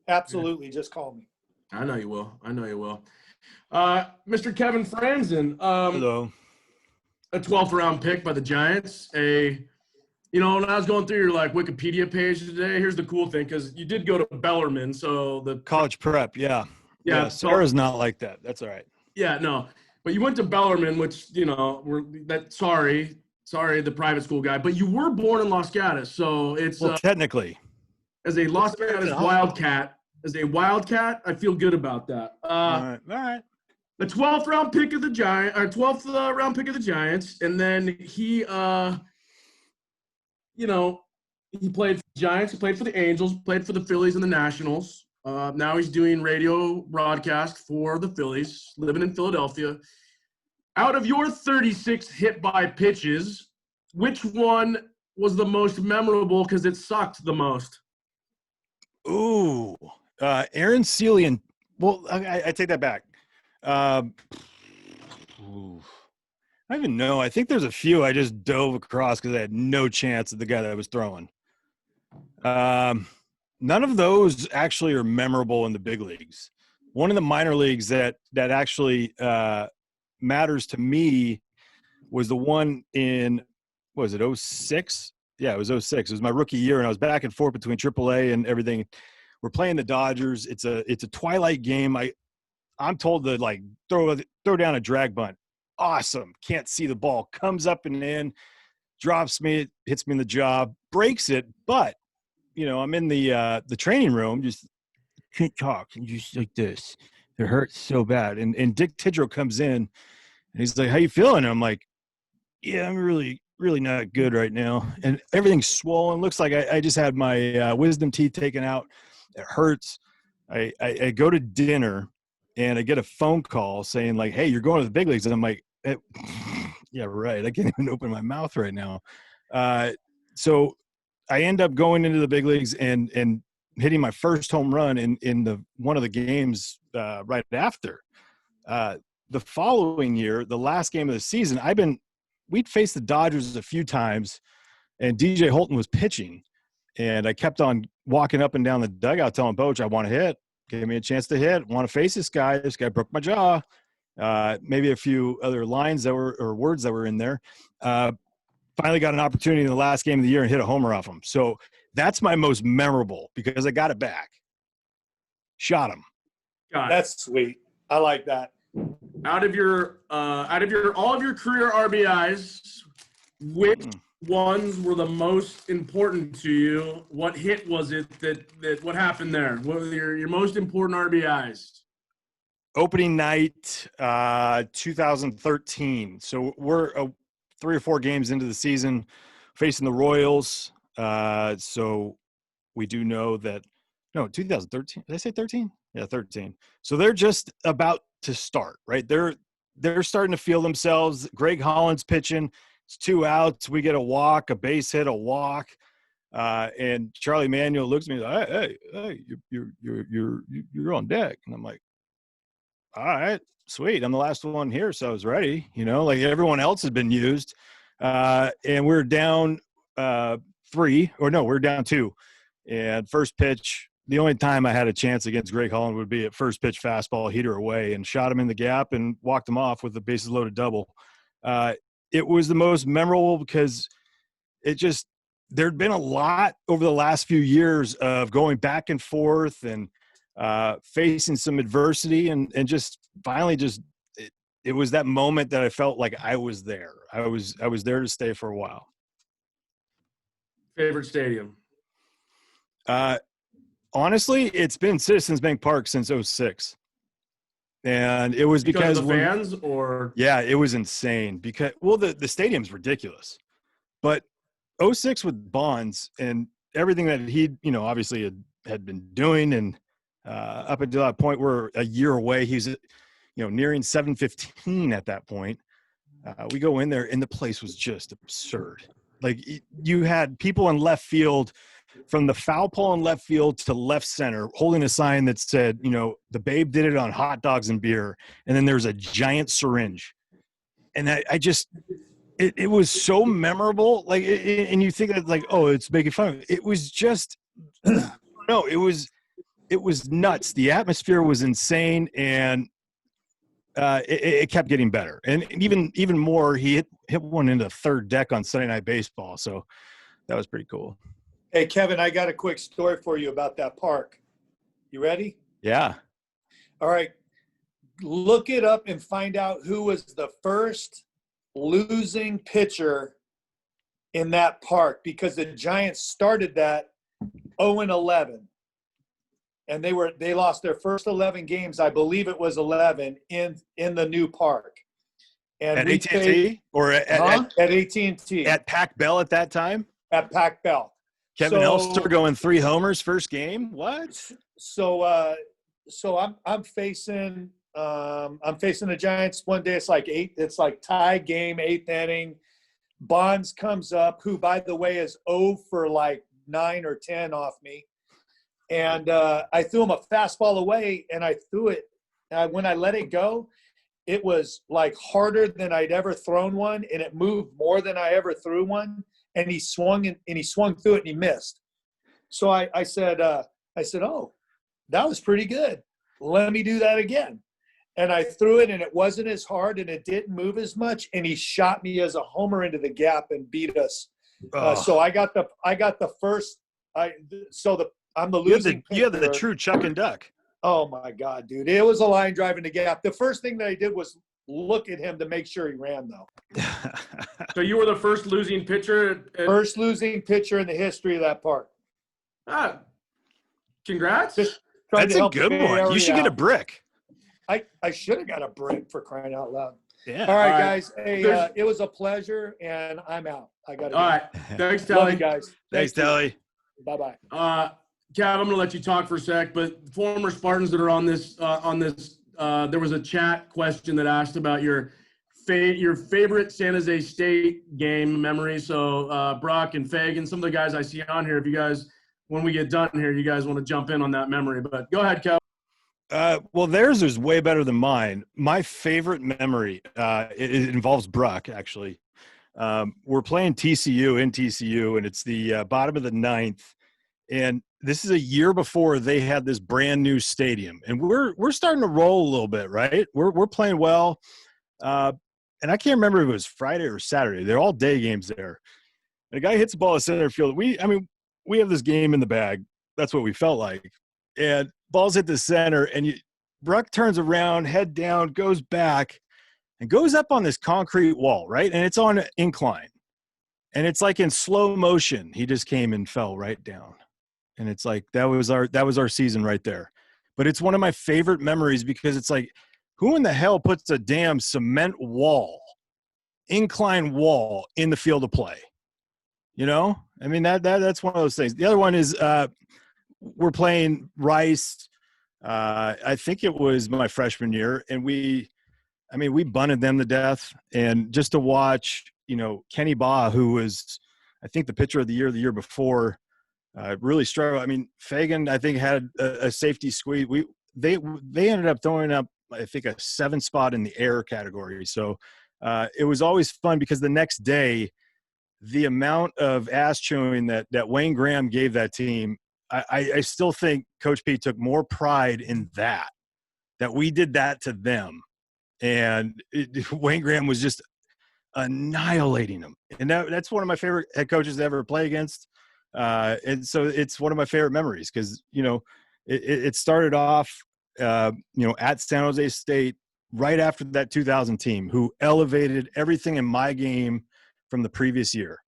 absolutely. Yeah. Just call me. I know you will. Mr. Kevin Franzen. Hello. a 12th round pick by the Giants. When I was going through your Wikipedia page today, here's the cool thing, because you did go to Bellarmine, so the college prep, yeah. Sarah's not like that. That's all right. Yeah, no, but you went to Bellarmine, which sorry, the private school guy, but you were born in Los Gatos, so it's technically as a Los Gatos Wildcat. As a Wildcat, I feel good about that. All right. The 12th round pick of the Giants, or 12th round pick of the Giants, and then he played for the Giants, he played for the Angels, played for the Phillies and the Nationals. Now he's doing radio broadcast for the Phillies, living in Philadelphia. Out of your 36 hit by pitches, which one was the most memorable because it sucked the most? Ooh, Aaron Celian. Well, I take that back. I don't even know. I think there's a few I just dove across because I had no chance at the guy that I was throwing. None of those actually are memorable in the big leagues. One of the minor leagues that actually matters to me was the one in, what was it, 06? Yeah, it was 06. It was my rookie year, and I was back and forth between AAA and everything. We're playing the Dodgers. It's a twilight game. I'm told to throw down a drag bunt. Awesome. Can't see the ball. Comes up and in, drops me, hits me in the jaw, breaks it. But I'm in the training room, just can't talk, and just like this. It hurts so bad. And Dick Tidrow comes in, and he's like, "How you feeling?" And I'm like, "Yeah, I'm really, really not good right now." And everything's swollen. Looks like I just had my wisdom teeth taken out. It hurts. I go to dinner, and I get a phone call saying like, "Hey, you're going to the big leagues." And I'm like, "Yeah, right. I can't even open my mouth right now." So I end up going into the big leagues and hitting my first home run in one of the games right after. The following year, the last game of the season, we'd faced the Dodgers a few times, and DJ Holton was pitching, and I kept on walking up and down the dugout telling Boach, "I want to hit. Give me a chance to hit. Want to face this guy. This guy broke my jaw." Maybe a few other lines or words that were in there. Finally got an opportunity in the last game of the year and hit a homer off him. So that's my most memorable because I got it back. Shot him. That's sweet. I like that. Out of your all of your career RBIs, which ones were the most important to you? What hit was it that what happened there? What were your most important RBIs? Opening night, 2013. So we're 3 or 4 games into the season, facing the Royals. So we do know that. No, 2013. Did I say 13? Yeah, 13. So they're just about to start, right? They're starting to feel themselves. Greg Holland's pitching. It's 2 outs. We get a walk, a base hit, a walk, and Charlie Manuel looks at me like, "Hey, you're on deck." And I'm like, "All right, sweet. I'm the last one here, so I was ready. Like everyone else had been used, and we're down 3, or no, we're down 2, and first pitch." The only time I had a chance against Greg Holland would be at first pitch fastball, heater away, and shot him in the gap and walked him off with the bases loaded double. It was the most memorable because there'd been a lot over the last few years of going back and forth and facing some adversity and just finally it was that moment that I felt like I was there. I was there to stay for a while. Favorite stadium? Honestly, it's been Citizens Bank Park since 06. And it was because of the fans or? Yeah, it was insane because, well, the stadium's ridiculous. But 06 with Bonds and everything that he, obviously had been doing and up until that point, we're a year away. He's, nearing 715 at that point. We go in there and the place was just absurd. Like you had people in left field from the foul pole in left field to left center holding a sign that said, the Babe did it on hot dogs and beer. And then there's a giant syringe. And it was so memorable. Like, and you think that like, oh, it's making fun of it. It was just, no, it was nuts. The atmosphere was insane. And it kept getting better. And even more, he hit one into the third deck on Sunday Night Baseball. So that was pretty cool. Hey, Kevin, I got a quick story for you about that park. You ready? Yeah. All right. Look it up and find out who was the first losing pitcher in that park, because the Giants started that 0-11. And they lost their first 11 games. I believe it was 11 in the new park. And at AT&T or at AT&T at Pac Bell at that time. At Pac Bell. Kevin Elster going 3 homers first game. What? So I'm facing the Giants one day. It's like tie game, 8th inning. Bonds comes up, who by the way is 0 for like 9 or 10 off me. And I threw him a fastball away, and I threw it. When I let it go, it was like harder than I'd ever thrown one, and it moved more than I ever threw one. And he swung through it, and he missed. So I said, "Oh, that was pretty good. Let me do that again." And I threw it, and it wasn't as hard, and it didn't move as much. And he shot me as a homer into the gap and beat us. So I got the first. I'm the losing. You have the true Chuck and Duck. Oh my God, dude! It was a line drive in the gap. The first thing that I did was look at him to make sure he ran, though. So you were the first losing pitcher. First losing pitcher in the history of that park. Congrats! That's a good one. You should get a brick. I should have got a brick, for crying out loud. Yeah. All right, guys. Hey, it was a pleasure, and I'm out. I got to. All right. Thanks, Love Telly. you guys. Thanks, Telly. Bye-bye. Cav, I'm going to let you talk for a sec, but former Spartans that are on this, there was a chat question that asked about your favorite San Jose State game memory. So Brock and Fagan, some of the guys I see on here, if you guys, when we get done here, you guys want to jump in on that memory. But go ahead, Kev. Well, theirs is way better than mine. My favorite memory, it involves Brock, actually. We're playing TCU in TCU, and it's the bottom of the 9th. And this is a year before they had this brand new stadium, and we're starting to roll a little bit, right? We're playing well, and I can't remember if it was Friday or Saturday. They're all day games there. And a guy hits the ball at center field. We have this game in the bag. That's what we felt like. And balls hit the center, and Bruck turns around, head down, goes back, and goes up on this concrete wall, right? And it's on an incline, and it's like in slow motion. He just came and fell right down. And it's like that was our season right there. But it's one of my favorite memories because it's like, who in the hell puts a damn cement wall, incline wall in the field of play? You know? I mean, that's one of those things. The other one is we're playing Rice. I think it was my freshman year, and we bunted them to death. And just to watch, Kenny Baugh, who was, I think, the pitcher of the year before, really struggled. I mean, Fagan, I think, had a safety squeeze. They ended up throwing up, I think, a 7 spot in the air category. So it was always fun because the next day, the amount of ass chewing that Wayne Graham gave that team, I still think Coach P took more pride in that we did that to them. And Wayne Graham was just annihilating them. And that's one of my favorite head coaches to ever play against. And so it's one of my favorite memories because, it started off, at San Jose State right after that 2000 team who elevated everything in my game from the previous year,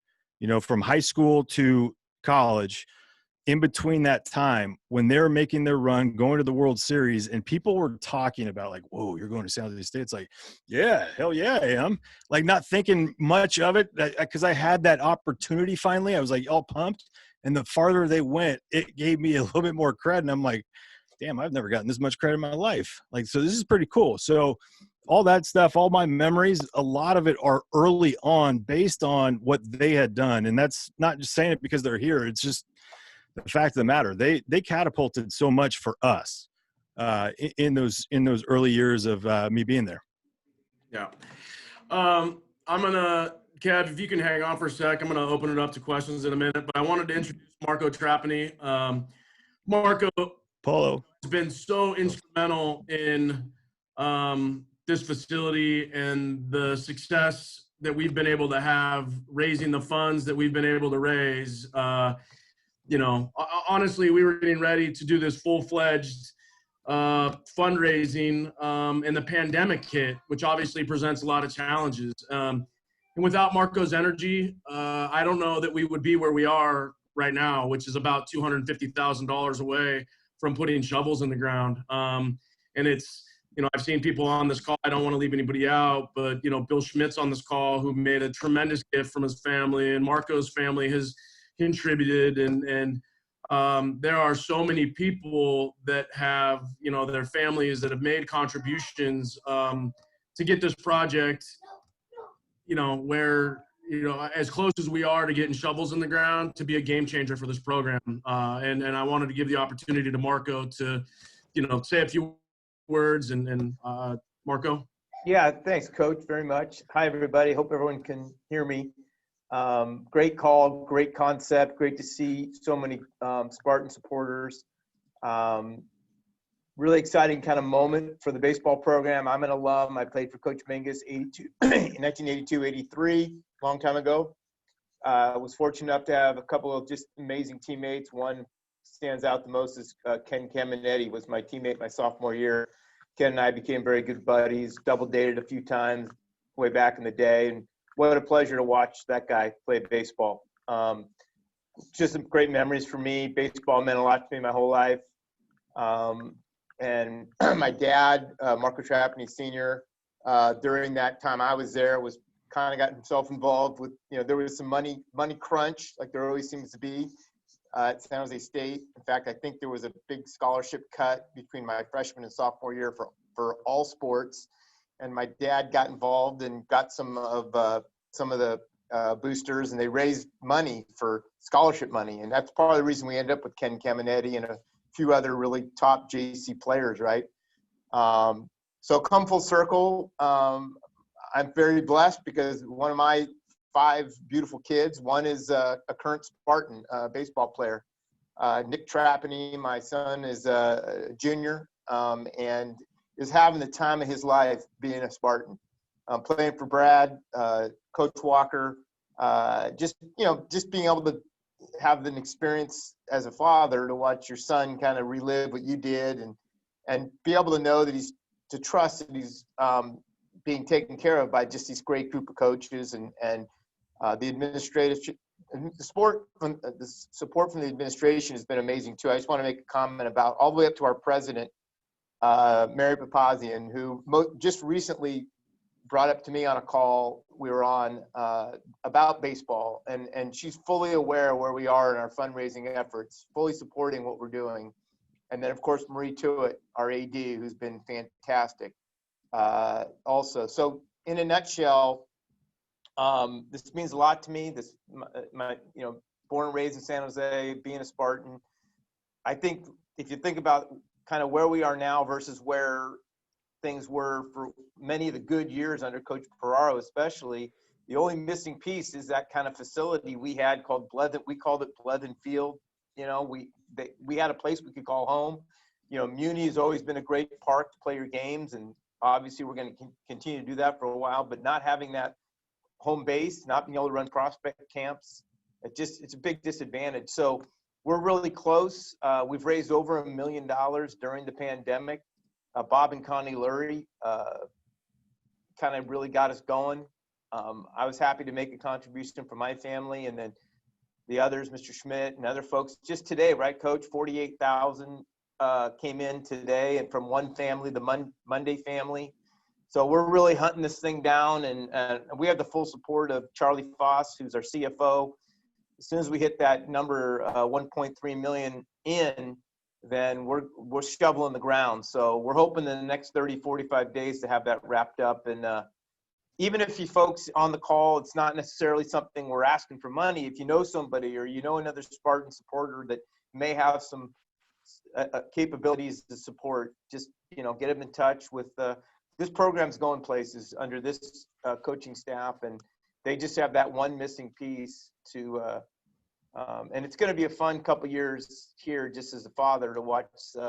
from high school to college. In between that time when they were making their run, going to the World Series, and people were talking about like, whoa, you're going to San Jose State. It's like, yeah, hell yeah, I am. Like, not thinking much of it because I had that opportunity finally. I was like all pumped. And the farther they went, it gave me a little bit more credit. And I'm like, damn, I've never gotten this much credit in my life. Like, so this is pretty cool. So all that stuff, all my memories, a lot of it are early on based on what they had done. And that's not just saying it because they're here. It's just the fact of the matter. They catapulted so much for us in those early years of me being there. Yeah. I'm going to, Kev, if you can hang on for a sec, I'm going to open it up to questions in a minute, but I wanted to introduce Marco Trapani. Marco Polo has been so instrumental in this facility and the success that we've been able to have raising the funds that we've been able to raise. Honestly, we were getting ready to do this full-fledged fundraising, and the pandemic hit, which obviously presents a lot of challenges. And without Marco's energy, I don't know that we would be where we are right now, which is about $250,000 away from putting shovels in the ground. And it's, I've seen people on this call, I don't want to leave anybody out, but, Bill Schmidt's on this call, who made a tremendous gift from his family, and Marco's family has contributed. And there are so many people that have, their families that have made contributions to get this project, where, as close as we are to getting shovels in the ground, to be a game changer for this program. And I wanted to give the opportunity to Marco to, say a few words. And Marco. Yeah, thanks, Coach, very much. Hi, everybody. Hope everyone can hear me. Great call, great concept. Great to see so many Spartan supporters. Really exciting kind of moment for the baseball program. I'm an alum. I played for Coach Mingus in 1982, 83, long time ago. I was fortunate enough to have a couple of just amazing teammates. One stands out the most is Ken Caminetti was my teammate my sophomore year. Ken and I became very good buddies, double dated a few times way back in the day. And what a pleasure to watch that guy play baseball. Just some great memories for me. Baseball meant a lot to me my whole life. And my dad, Marco Trapani Sr., during that time I was there, was kind of got himself involved with, there was some money crunch, like there always seems to be at San Jose State. In fact, I think there was a big scholarship cut between my freshman and sophomore year for all sports. And my dad got involved and got some of the boosters, and they raised money for scholarship money. And that's part of the reason we ended up with Ken Caminetti and a few other really top JC players, right? So come full circle. I'm very blessed because one of my 5 beautiful kids, one is a current Spartan baseball player. Nick Trapani, my son, is a junior and is having the time of his life being a Spartan. Playing for Brad, Coach Walker, just being able to have an experience as a father to watch your son kind of relive what you did and be able to know that to trust that he's being taken care of by just these great group of coaches and the administrative the support from the administration has been amazing too. I just want to make a comment about all the way up to our president, Mary Papazian, who just recently brought up to me on a call we were on about baseball, and she's fully aware of where we are in our fundraising efforts, fully supporting what we're doing. And then, of course, Marie Tuitt, our AD, who's been fantastic also. So in a nutshell, this means a lot to me. Born and raised in San Jose, being a Spartan. I think if you think about kind of where we are now versus where things were for many of the good years under Coach Ferraro, especially, the only missing piece is that kind of facility we had called Blevin. We called it Blevin Field. We had a place we could call home. Muni has always been a great park to play your games, and obviously we're going to continue to do that for a while. But not having that home base, not being able to run prospect camps, it's a big disadvantage. So we're really close. We've raised over $1 million during the pandemic. Bob and Connie Lurie kind of really got us going. I was happy to make a contribution for my family, and then the others, Mr. Schmidt and other folks. Just today, right, Coach? 48,000 came in today, and from one family, the Monday family. So we're really hunting this thing down, and we have the full support of Charlie Foss, who's our CFO. As soon as we hit that number, 1.3 million in, then we're shoveling the ground. So we're hoping in the next 30, 45 days to have that wrapped up. And even if you folks on the call, it's not necessarily something we're asking for money. If you know somebody or you know another Spartan supporter that may have some capabilities to support, just get them in touch with this program's going places under this coaching staff, and they just have that one missing piece to and it's going to be a fun couple years here just as a father to watch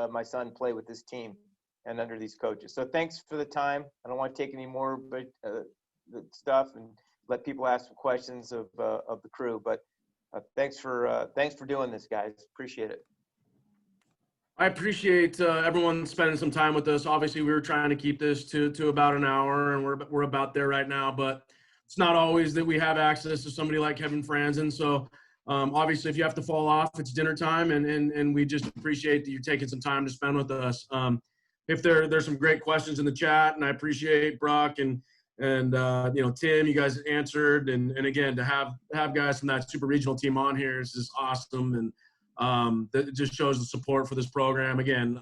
my son play with this team. and under these coaches. So thanks for the time. I don't want to take any more but the stuff and let people ask some questions of the crew. But thanks for doing this, guys. Appreciate it. I appreciate everyone spending some time with us. Obviously, we were trying to keep this to about an hour, and we're about there right now. But it's not always that we have access to somebody like Kevin Franzen. So obviously, if you have to fall off, it's dinner time, and we just appreciate that you're taking some time to spend with us. If there's some great questions in the chat, and I appreciate Brock and Tim, you guys answered, and again, to have guys from that super regional team on here is just awesome, and that just shows the support for this program. Again,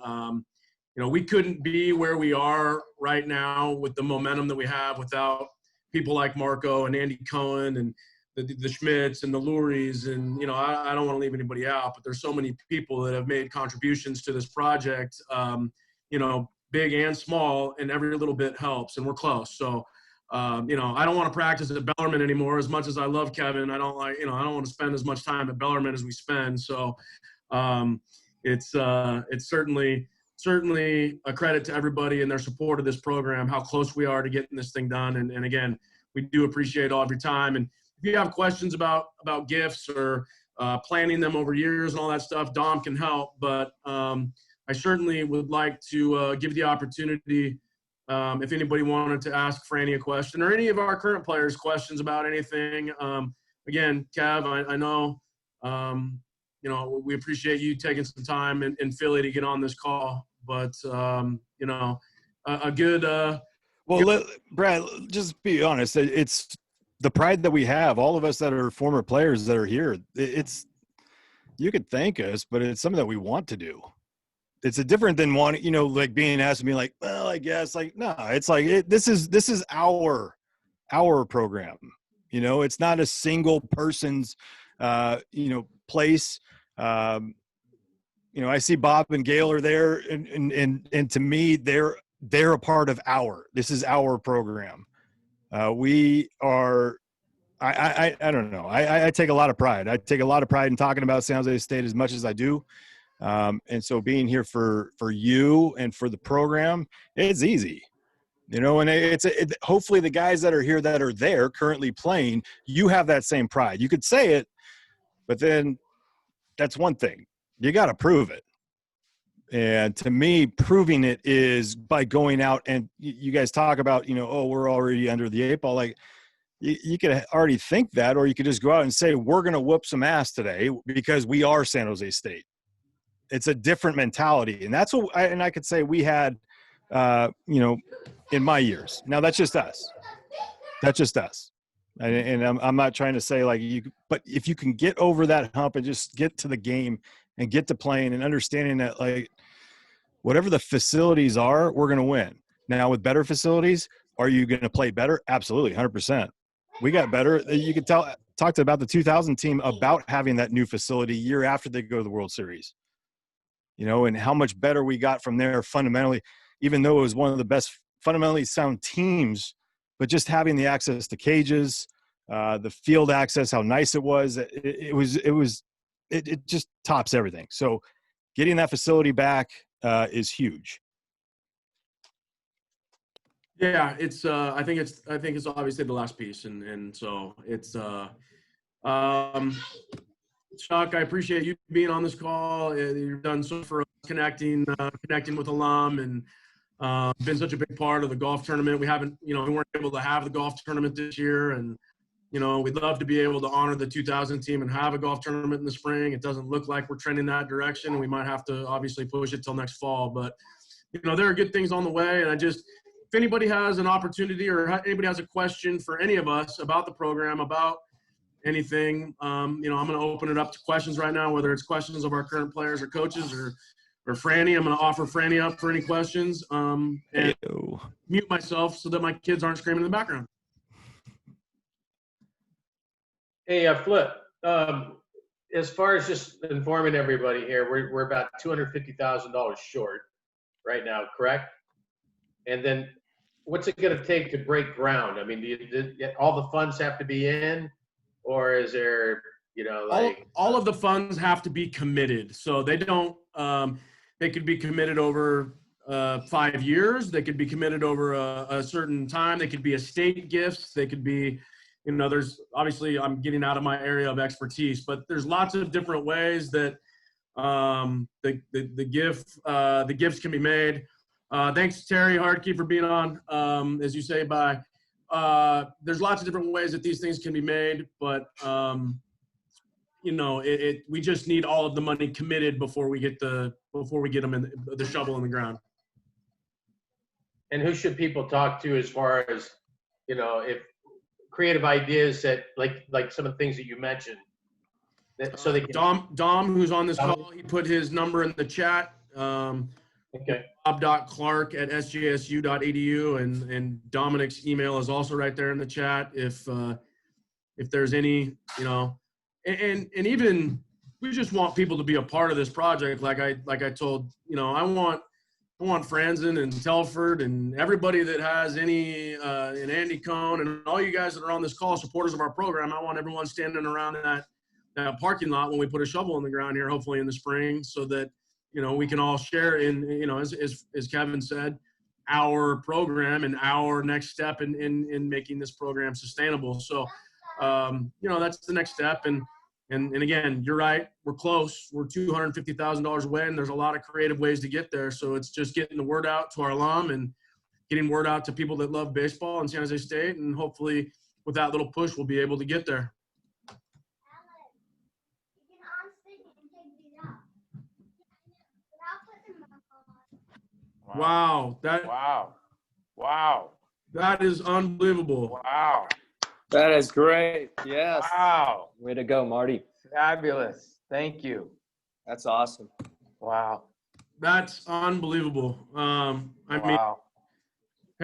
we couldn't be where we are right now with the momentum that we have without people like Marco and Andy Cohen and the Schmitz and the Lurie's, and I don't want to leave anybody out, but there's so many people that have made contributions to this project, big and small, and every little bit helps, and we're close. So I don't want to practice at Bellarmine anymore. As much as I love Kevin, I don't want to spend as much time at Bellarmine as we spend. So it's certainly a credit to everybody and their support of this program, how close we are to getting this thing done. And again, we do appreciate all of your time. And if you have questions about gifts or planning them over years and all that stuff, Dom can help. But I certainly would like to give the opportunity, if anybody wanted to ask Franny a question or any of our current players questions about anything. Again, Kev, I know, we appreciate you taking some time in Philly to get on this call, but, a good Brad, just be honest. It's the pride that we have, all of us that are former players that are here. You could thank us, but it's something that we want to do. It's a different than one, like being asked to be like, well, I guess, like, no, it's like, this is our program. It's not a single person's, place. I see Bob and Gail are there, and to me, they're a part of this is our program. We are, I don't know. I take a lot of pride. I take a lot of pride in talking about San Jose State as much as I do. And so being here for you and for the program, it's easy, and hopefully the guys that are here that are there currently playing, you have that same pride. You could say it, but then that's one thing. You got to prove it. And to me, proving it is by going out, and you guys talk about, we're already under the 8 ball. Like, you could already think that, or you could just go out and say, we're going to whoop some ass today because we are San Jose State. It's a different mentality. And that's what I could say we had, in my years. Now that's just us. And I'm not trying to say like but if you can get over that hump and just get to the game and get to playing and understanding that, like, whatever the facilities are, we're going to win. Now with better facilities, are you going to play better? Absolutely. 100%. We got better. You could talk about the 2000 team about having that new facility year after they go to the World Series. And how much better we got from there fundamentally, even though it was one of the best fundamentally sound teams, but just having the access to cages, the field access, how nice it was, it just tops everything. So getting that facility back is huge. Yeah, it's I think it's obviously the last piece, and so it's Chuck, I appreciate you being on this call. You've done so for us, connecting with alum, and been such a big part of the golf tournament. We weren't able to have the golf tournament this year, and we'd love to be able to honor the 2000 team and have a golf tournament in the spring. It doesn't look like we're trending that direction. We might have to obviously push it till next fall, but there are good things on the way. And if anybody has an opportunity or anybody has a question for any of us about the program, about anything, I'm going to open it up to questions right now, whether it's questions of our current players or coaches or Franny. I'm going to offer Franny up for any questions, and mute myself so that my kids aren't screaming in the background. Hey, Flip, as far as just informing everybody here, we're about $250,000 short right now, correct? And then what's it going to take to break ground? I mean, all the funds have to be in, or is there, all of the funds have to be committed. So they don't, they could be committed over 5 years. They could be committed over a certain time. They could be estate gifts. They could be, there's obviously, I'm getting out of my area of expertise, but there's lots of different ways that the gifts can be made. Thanks, Terry Hardkey, for being on. As you say, there's lots of different ways that these things can be made, but we just need all of the money committed before we get them in the shovel in the ground. And who should people talk to as far as, if creative ideas that like some of the things that you mentioned, so they can. Dom, who's on this call, he put his number in the chat. Okay. bob.clark@sjsu.edu, and Dominic's email is also right there in the chat. If there's any, and even we just want people to be a part of this project. Like I told, I want Franzen and Telford and everybody that has any, and Andy Cohn and all you guys that are on this call, supporters of our program. I want everyone standing around that parking lot when we put a shovel in the ground here, hopefully in the spring, so that, we can all share in, as Kevin said, our program and our next step in making this program sustainable. So, that's the next step. And again, you're right. We're close. We're $250,000 away, and there's a lot of creative ways to get there. So it's just getting the word out to our alum and getting word out to people that love baseball in San Jose State. And hopefully with that little push, we'll be able to get there. Wow. Wow. That is unbelievable. Wow. That is great. Yes. Wow. Way to go, Marty. Fabulous. Thank you. That's awesome. Wow. That's unbelievable. I mean,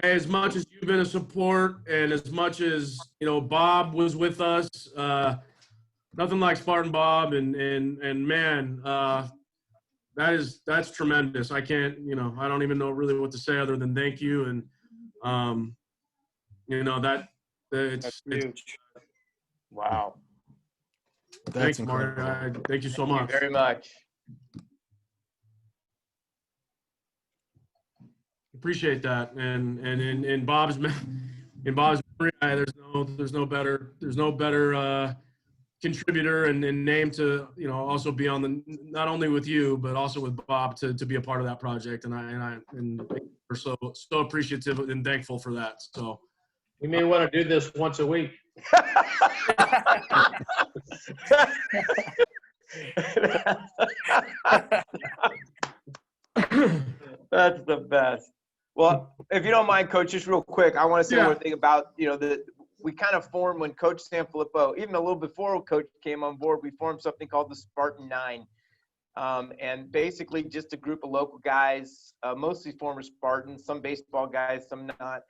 hey, as much as you've been a support and as much as, Bob was with us, nothing like Spartan Bob and man, that's tremendous. I can't, I don't even know really what to say other than thank you. And, it's huge. Wow. Thanks, Marty. Thank you so much. Thank you very much. Appreciate that. And in Bob's memory, there's no better contributor and name to, also be on not only with you, but also with Bob to be a part of that project. And we're so appreciative and thankful for that. So we may want to do this once a week. That's the best. Well, if you don't mind, Coach, just real quick, I want to say one thing about, we kind of formed when Coach Sanfilippo, even a little before Coach came on board, we formed something called the Spartan Nine. And basically just a group of local guys, mostly former Spartans, some baseball guys, some not,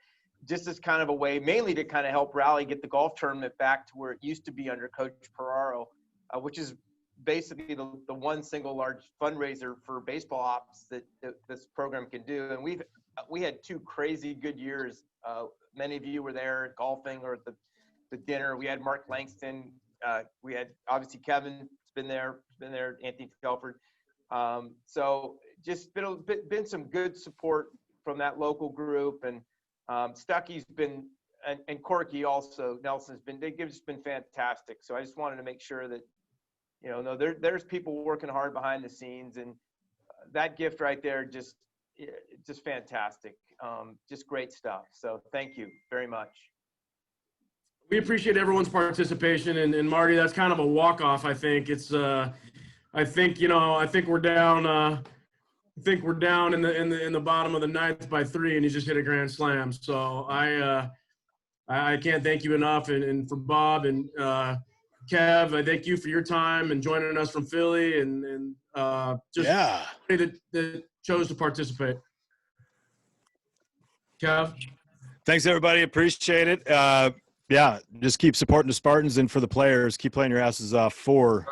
just as kind of a way, mainly to kind of help rally, get the golf tournament back to where it used to be under Coach Ferraro, which is basically the one single large fundraiser for baseball ops that this program can do. And we had 2 crazy good years. Many of you were there golfing or at the dinner. We had Mark Langston. We had obviously Kevin's been there, Anthony Telford. So just been some good support from that local group, and Stucky's been, and Corky also, Nelson's been, they've just been fantastic. So I just wanted to make sure that, there's people working hard behind the scenes, and that gift right there, just fantastic. Just great stuff. So thank you very much. We appreciate everyone's participation, and Marty, that's kind of a walk-off. I think it's, I think we're down. I think we're down in the bottom of the 9th by 3, and you just hit a grand slam. So I can't thank you enough, and for Bob and Kev, I thank you for your time and joining us from Philly, and everybody that chose to participate. Kev, thanks everybody, appreciate it. Just keep supporting the Spartans, and for the players, keep playing your asses off for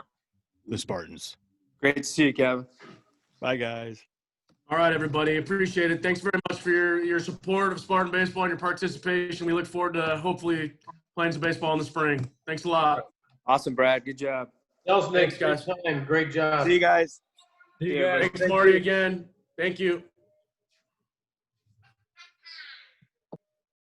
the Spartans. Great to see you, Kevin. Bye, guys. All right, everybody. Appreciate it. Thanks very much for your support of Spartan baseball and your participation. We look forward to hopefully playing some baseball in the spring. Thanks a lot. Awesome, Brad. Good job. Thanks, guys. Great job. See you guys. Thanks, Marty, again. Thank you.